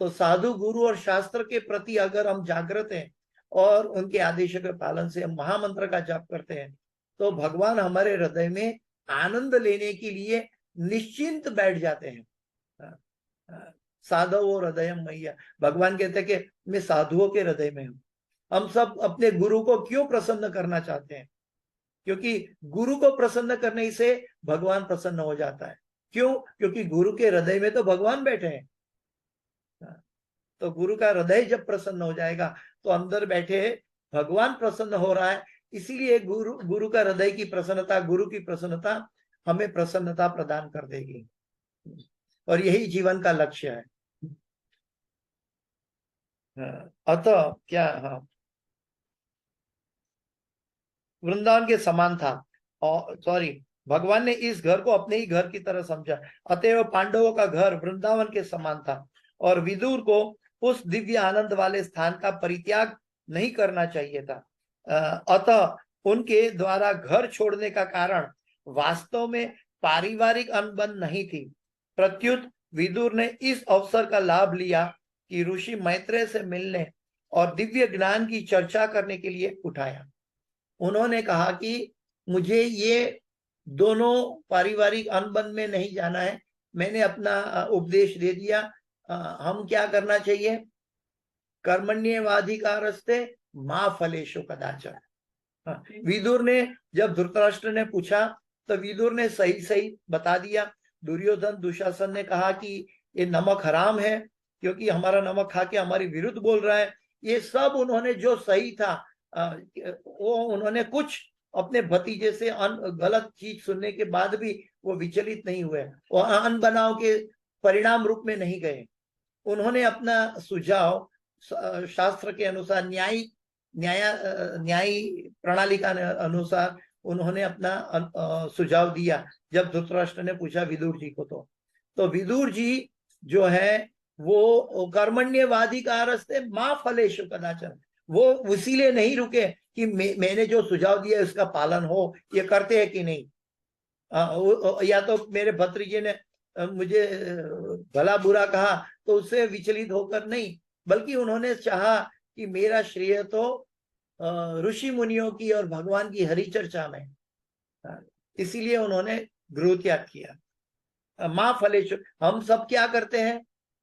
तो साधु, गुरु और शास्त्र के प्रति अगर हम जागृत हैं और उनके आदेशों के पालन से हम महामंत्र का जाप करते हैं तो भगवान हमारे हृदय में आनंद लेने के लिए निश्चिंत बैठ जाते हैं। साधु हृदय मैया, भगवान कहते हैं कि मैं साधुओं के हृदय में हूं। हम सब अपने गुरु को क्यों प्रसन्न करना चाहते हैं? क्योंकि गुरु को प्रसन्न करने से भगवान प्रसन्न हो जाता है। क्यों? क्योंकि गुरु के हृदय में तो भगवान बैठे हैं। तो गुरु का हृदय जब प्रसन्न हो जाएगा तो अंदर बैठे भगवान प्रसन्न हो रहा है। इसीलिए गुरु का हृदय की प्रसन्नता, गुरु की प्रसन्नता हमें प्रसन्नता प्रदान कर देगी और यही जीवन का लक्ष्य है। अतः क्या, वृंदावन के समान था, और भगवान ने इस घर को अपने ही घर की तरह समझा। अतएव पांडवों का घर वृंदावन के समान था और विदुर को उस दिव्य आनंद वाले स्थान का परित्याग नहीं करना चाहिए था। अतः उनके द्वारा घर छोड़ने का कारण वास्तव में पारिवारिक अनबन नहीं थी। प्रत्युत विदुर ने इस अवसर का लाभ लिया कि ऋषि मैत्रेय से मिलने और दिव्य ज्ञान की चर्चा करने के लिए उठाया। उन्होंने कहा कि मुझे ये दोनों पारिवारिक अनबन में नहीं जाना है, मैंने अपना उपदेश दे दिया। हम क्या करना चाहिए? कर्मण्येवाधिकारस्ते मा फलेषु कदाचन। विदुर ने, जब धृतराष्ट्र ने पूछा तो विदुर ने सही सही बता दिया। दुर्योधन, दुशासन ने कहा कि ये नमक हराम है क्योंकि हमारा नमक खा के हमारी विरुद्ध बोल रहा है। ये सब उन्होंने जो सही था वो उन्होंने कुछ अपने भतीजे से गलत चीज सुनने के बाद भी वो विचलित नहीं हुए, वो अनबनाव के परिणाम रूप में नहीं गए। उन्होंने अपना सुझाव शास्त्र के अनुसार, न्यायी प्रणाली का अनुसार उन्होंने अपना सुझाव दिया। जब धृतराष्ट्र ने पूछा विदुर जी को, तो विदुर जी जो है वो कर्मण्यवाधिकारस्ते मां फलेषु कदाचन, वो इसीलिए नहीं रुके कि मैंने जो सुझाव दिया उसका पालन हो, ये करते हैं कि नहीं। या तो मेरे भतीजे ने मुझे भला बुरा कहा तो उससे विचलित होकर नहीं, बल्कि उन्होंने चाहा कि मेरा श्रेय तो ऋषि मुनियों की और भगवान की हरि चर्चा में, इसीलिए उन्होंने गृह त्याग किया। माँ फलेश, हम सब क्या करते हैं,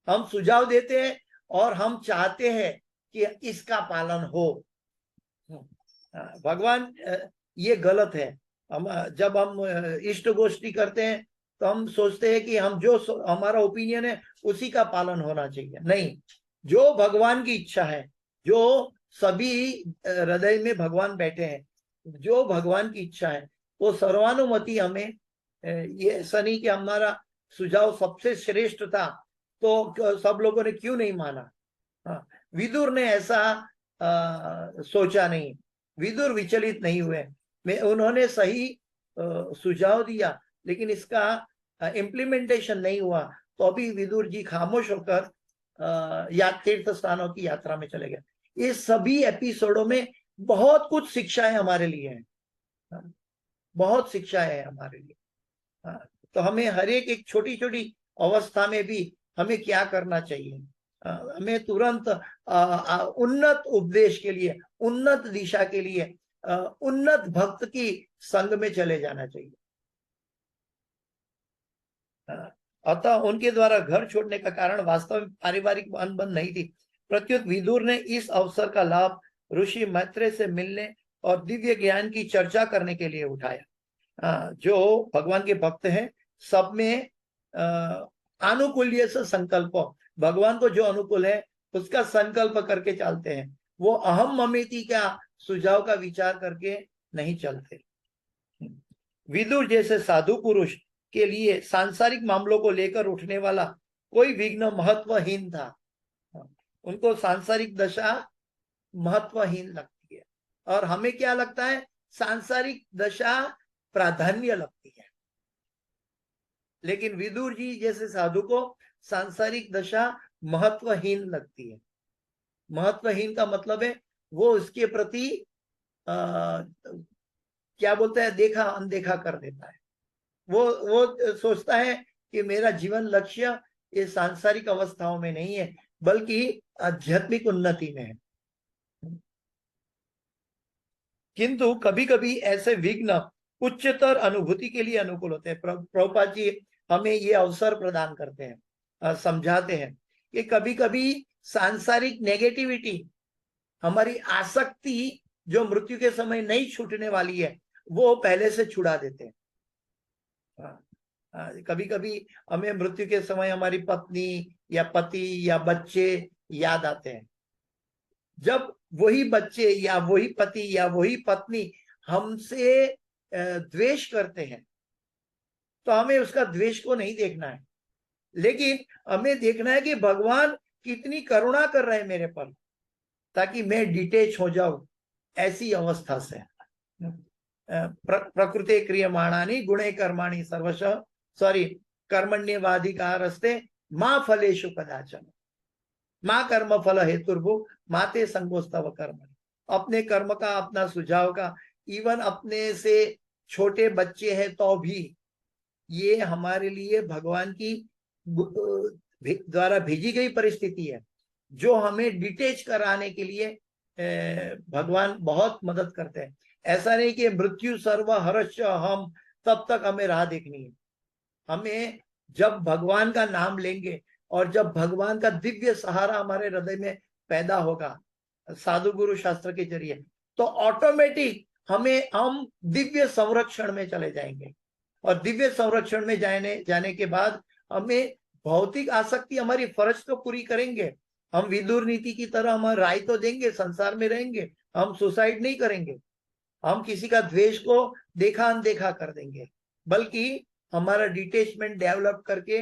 हम सुझाव देते हैं और हम चाहते हैं कि इसका पालन हो। भगवान, ये गलत है। हम जब हम इष्ट गोष्ठी करते हैं तो हम सोचते हैं कि हम जो हमारा ओपिनियन है उसी का पालन होना चाहिए। नहीं, जो भगवान की इच्छा है, जो सभी हृदय में भगवान बैठे हैं, जो भगवान की इच्छा है वो सर्वानुमति हमें, ये ऐसा नहीं कि हमारा सुझाव सबसे श्रेष्ठ था तो सब लोगों ने क्यों नहीं माना। हाँ, विदुर ने ऐसा सोचा नहीं, विदुर विचलित नहीं हुए, उन्होंने सही सुझाव दिया, लेकिन इसका इम्प्लीमेंटेशन नहीं हुआ तो अभी विदुर जी खामोश होकर या तीर्थ स्थानों की यात्रा में चले गए। इस सभी एपिसोडों में बहुत कुछ शिक्षाएं हमारे लिए हैं, बहुत शिक्षाएं हैं हमारे लिए। तो हमें हर एक छोटी छोटी अवस्था में भी हमें क्या करना चाहिए, हमें तुरंत उन्नत उपदेश के लिए, उन्नत दिशा के लिए, उन्नत भक्त की संग में चले जाना चाहिए। अतः उनके द्वारा घर छोड़ने का कारण वास्तव में पारिवारिक अनबन नहीं थी, प्रत्युत विदुर ने इस अवसर का लाभ ऋषि मैत्रेय से मिलने और दिव्य ज्ञान की चर्चा करने के लिए उठाया। जो भगवान के भक्त हैं सब में अनुकूल्य से संकल्प, भगवान को जो अनुकूल है उसका संकल्प करके चलते हैं, वो अहम ममेति का सुझाव का विचार करके नहीं चलते। विदुर जैसे साधु पुरुष के लिए सांसारिक मामलों को लेकर उठने वाला कोई विघ्न महत्वहीन था। उनको सांसारिक दशा महत्वहीन लगती है और हमें क्या लगता है, सांसारिक दशा प्राधान्य लगती है। लेकिन विदुर जी जैसे साधु को सांसारिक दशा महत्वहीन लगती है। महत्वहीन का मतलब है वो उसके प्रति क्या बोलते हैं, देखा अनदेखा कर देता है। वो सोचता है कि मेरा जीवन लक्ष्य ये सांसारिक अवस्थाओं में नहीं है बल्कि आध्यात्मिक उन्नति में है। किंतु कभी कभी ऐसे विघ्न उच्चतर अनुभूति के लिए अनुकूल होते हैं। प्रभुपाद जी हमें ये अवसर प्रदान करते हैं, समझाते हैं कि कभी कभी सांसारिक नेगेटिविटी, हमारी आसक्ति जो मृत्यु के समय नहीं छूटने वाली है, वो पहले से छुड़ा देते हैं। कभी कभी हमें मृत्यु के समय हमारी पत्नी या पति या बच्चे याद आते हैं। जब वही बच्चे या वही पति या वही पत्नी हमसे द्वेष करते हैं तो हमें उसका द्वेष को नहीं देखना है, लेकिन हमें देखना है कि भगवान कितनी करुणा कर रहे हैं मेरे पर, ताकि मैं डिटेच हो जाऊं ऐसी अवस्था से। प्रकृते क्रियमाणानि गुणे कर्माणि सर्वश कर्मण्यवाधिकारस्ते मां फलेषु कदाचन मां कर्म फल हेतुर्भु माते संगोस्तव कर्म। अपने कर्म का, अपना सुझाव का, इवन अपने से छोटे बच्चे हैं तो भी ये हमारे लिए भगवान की द्वारा भेजी गई परिस्थिति है जो हमें डिटेच कराने के लिए भगवान बहुत मदद करते हैं। ऐसा नहीं कि मृत्यु सर्व हर्ष हम, तब तक हमें राह देखनी है। हमें जब भगवान का नाम लेंगे और जब भगवान का दिव्य सहारा हमारे हृदय में पैदा होगा साधु गुरु शास्त्र के जरिए, तो ऑटोमेटिक हम दिव्य संरक्षण में चले जाएंगे। और दिव्य संरक्षण में जाने के बाद हमें भौतिक आसक्ति, हमारी फर्ज तो पूरी करेंगे, हम विदुर नीति की तरह हम राय तो देंगे, संसार में रहेंगे, हम सुसाइड नहीं करेंगे, हम किसी का द्वेष को देखा अनदेखा कर देंगे, बल्कि हमारा डिटेचमेंट डेवलप करके,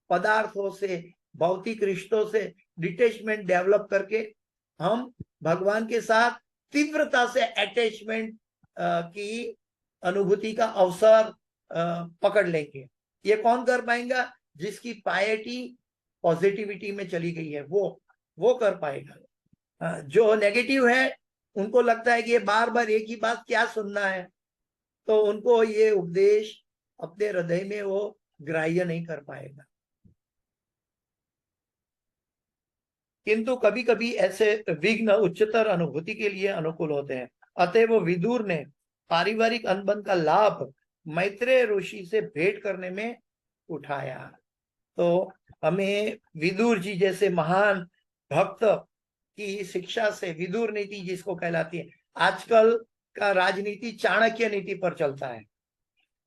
पदार्थों से, भौतिक रिश्तों से डिटेचमेंट डेवलप करके हम भगवान के साथ तीव्रता से अटैचमेंट की अनुभूति का अवसर पकड़ लेंगे। ये कौन कर पाएगा? जिसकी पायटी पॉजिटिविटी में चली गई है, वो कर पाएगा। जो नेगेटिव है उनको लगता है कि ये बार बार एक ही बात क्या सुनना है, तो उनको ये उपदेश अपने हृदय में वो ग्राह्य नहीं कर पाएगा। किंतु कभी कभी ऐसे विघ्न उच्चतर अनुभूति के लिए अनुकूल होते हैं। अतः वो विदुर ने पारिवारिक अनबन का लाभ मैत्रेय ऋषि से भेंट करने में उठाया। तो हमें विदुर जी जैसे महान भक्त की शिक्षा से, विदुर नीति जिसको कहलाती है, आजकल का राजनीति चाणक्य नीति पर चलता है,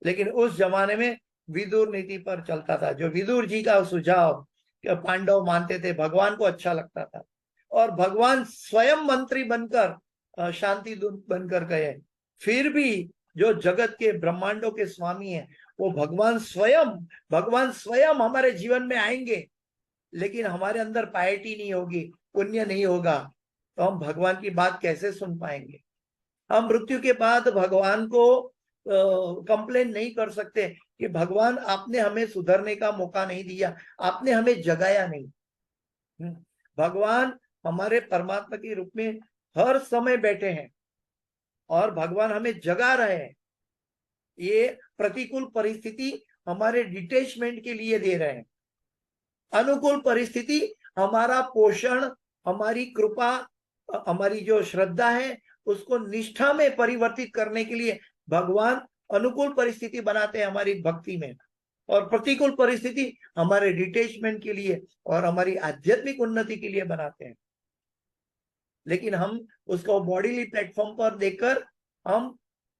लेकिन उस जमाने में विदुर नीति पर चलता था। जो विदुर जी का सुझाव पांडव मानते थे, भगवान को अच्छा लगता था, और भगवान स्वयं मंत्री बनकर शांति दूत बनकर गए। फिर भी जो जगत के ब्रह्मांडों के स्वामी हैं, वो भगवान स्वयं हमारे जीवन में आएंगे, लेकिन हमारे अंदर पायटी नहीं होगी, पुण्य नहीं होगा, तो हम भगवान की बात कैसे सुन पाएंगे। हम मृत्यु के बाद भगवान को कंप्लेन नहीं कर सकते कि भगवान आपने हमें सुधरने का मौका नहीं दिया, आपने हमें जगाया नहीं। भगवान हमारे परमात्मा के रूप में हर समय बैठे हैं और भगवान हमें जगा रहे हैं। ये प्रतिकूल परिस्थिति हमारे डिटेचमेंट के लिए दे रहे हैं, अनुकूल परिस्थिति हमारा पोषण, हमारी कृपा, हमारी जो श्रद्धा है उसको निष्ठा में परिवर्तित करने के लिए भगवान अनुकूल परिस्थिति बनाते हैं हमारी भक्ति में, और प्रतिकूल परिस्थिति हमारे डिटेचमेंट के लिए और हमारी आध्यात्मिक उन्नति के लिए बनाते हैं। लेकिन हम उसको बॉडीली प्लेटफॉर्म पर देखकर हम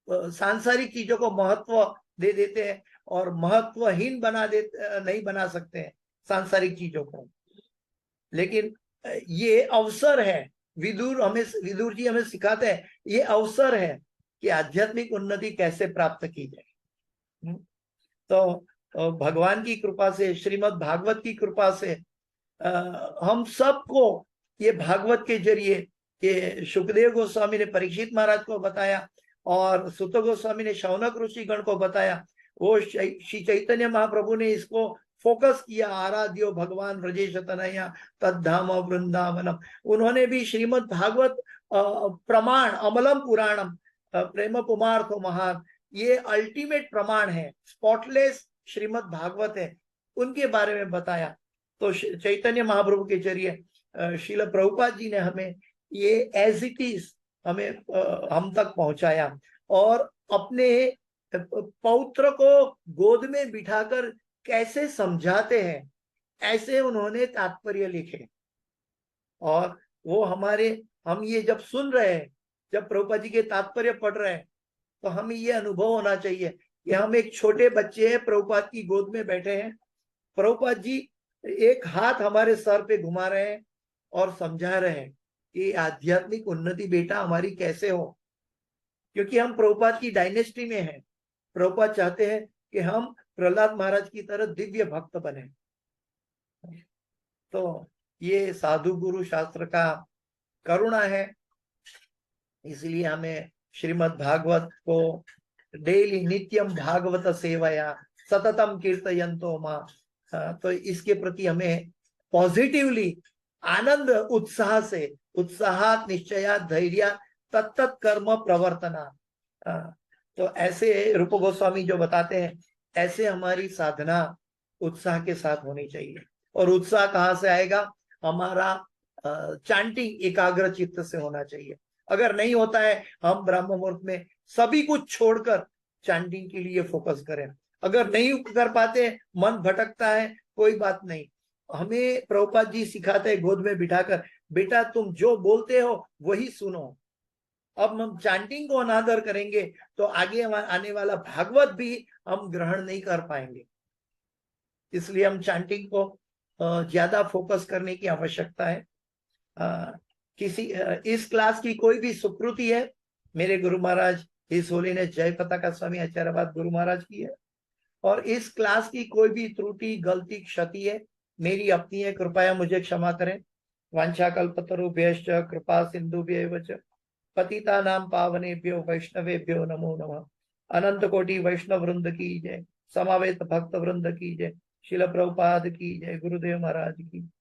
सांसारिक चीजों को महत्व दे देते हैं और महत्वहीन नहीं बना सकते हैं सांसारिक चीजों को। लेकिन ये अवसर है, विदुर जी हमें सिखाते हैं, ये अवसर है कि आध्यात्मिक उन्नति कैसे प्राप्त की जाए। तो भगवान की कृपा से, श्रीमद् भागवत की कृपा से हम सबको ये भागवत के जरिए, ये सुखदेव गोस्वामी ने परीक्षित महाराज को बताया और सुत गोस्वामी ने शौनक ऋषि गण को बताया, वो श्री चैतन्य महाप्रभु ने इसको फोकस किया, आराध्यो भगवान ब्रजेश तनया तद्धाम वृंदावनम। उन्होंने भी श्रीमद् भागवत प्रमाण अमलम पुराणम प्रेम पुमार्थो महान, ये अल्टीमेट प्रमाण है, स्पॉटलेस श्रीमद् भागवत है, उनके बारे में बताया। तो चैतन्य महाप्रभु के जरिए श्रील प्रभुपाद जी ने हमें ये एज इट इज हमें हम तक पहुंचाया, और अपने पौत्र को गोद में बिठाकर कैसे समझाते हैं ऐसे उन्होंने तात्पर्य लिखे। और वो हम ये जब सुन रहे हैं, जब प्रभुपाद जी के तात्पर्य पढ़ रहे हैं, तो हमें ये अनुभव होना चाहिए कि हम एक छोटे बच्चे हैं, प्रभुपाद की गोद में बैठे हैं, प्रभुपाद जी एक हाथ हमारे सर पे घुमा रहे हैं और समझा रहे हैं कि आध्यात्मिक उन्नति बेटा हमारी कैसे हो, क्योंकि हम प्रभुपाद की डायनेस्टी में हैं। प्रभुपाद चाहते हैं कि हम प्रहलाद महाराज की तरह दिव्य भक्त बने। तो ये साधु गुरु शास्त्र का करुणा है, इसलिए हमें श्रीमद् भागवत को डेली नित्यम भागवत सेवया सततम कीर्तयन्तो मां, तो इसके प्रति हमें पॉजिटिवली आनंद उत्साह से, उत्साहात निश्चया धैर्य तत्त कर्म प्रवर्तना, तो ऐसे रूप गोस्वामी जो बताते हैं, ऐसे हमारी साधना उत्साह के साथ होनी चाहिए। और उत्साह कहाँ से आएगा? हमारा चांटिंग एकाग्र चित्त से होना चाहिए। अगर नहीं होता है, हम ब्रह्म मुहूर्त में सभी कुछ छोड़कर चांटिंग के लिए फोकस करें। अगर नहीं कर पाते, मन भटकता है, कोई बात नहीं, हमें प्रभुपाद जी सिखाते हैं गोद में बिठाकर, बेटा तुम जो बोलते हो वही सुनो। अब हम चांटिंग को अनादर करेंगे तो आगे आने वाला भागवत भी हम ग्रहण नहीं कर पाएंगे। इसलिए हम चांटिंग को ज्यादा फोकस करने की आवश्यकता है। इस क्लास की कोई भी सुकृति है, मेरे गुरु महाराज इस होलीनेस जय पताका स्वामी आचार्यवाद गुरु महाराज की है, और इस क्लास की कोई भी त्रुटि गलती क्षति है, मेरी अपनी है, कृपया मुझे क्षमा करें। वांछा कल्पतरुभ्यश्च कृपा सिंधुभ्यैव च पतितानां पावनेभ्यो वैष्णवेभ्यो नमो नमः। अनंत कोटि वैष्णव वृंद की जय, समावेत भक्त वृंद की जय, शिल प्रभुपाद की जय, गुरुदेव महाराज की।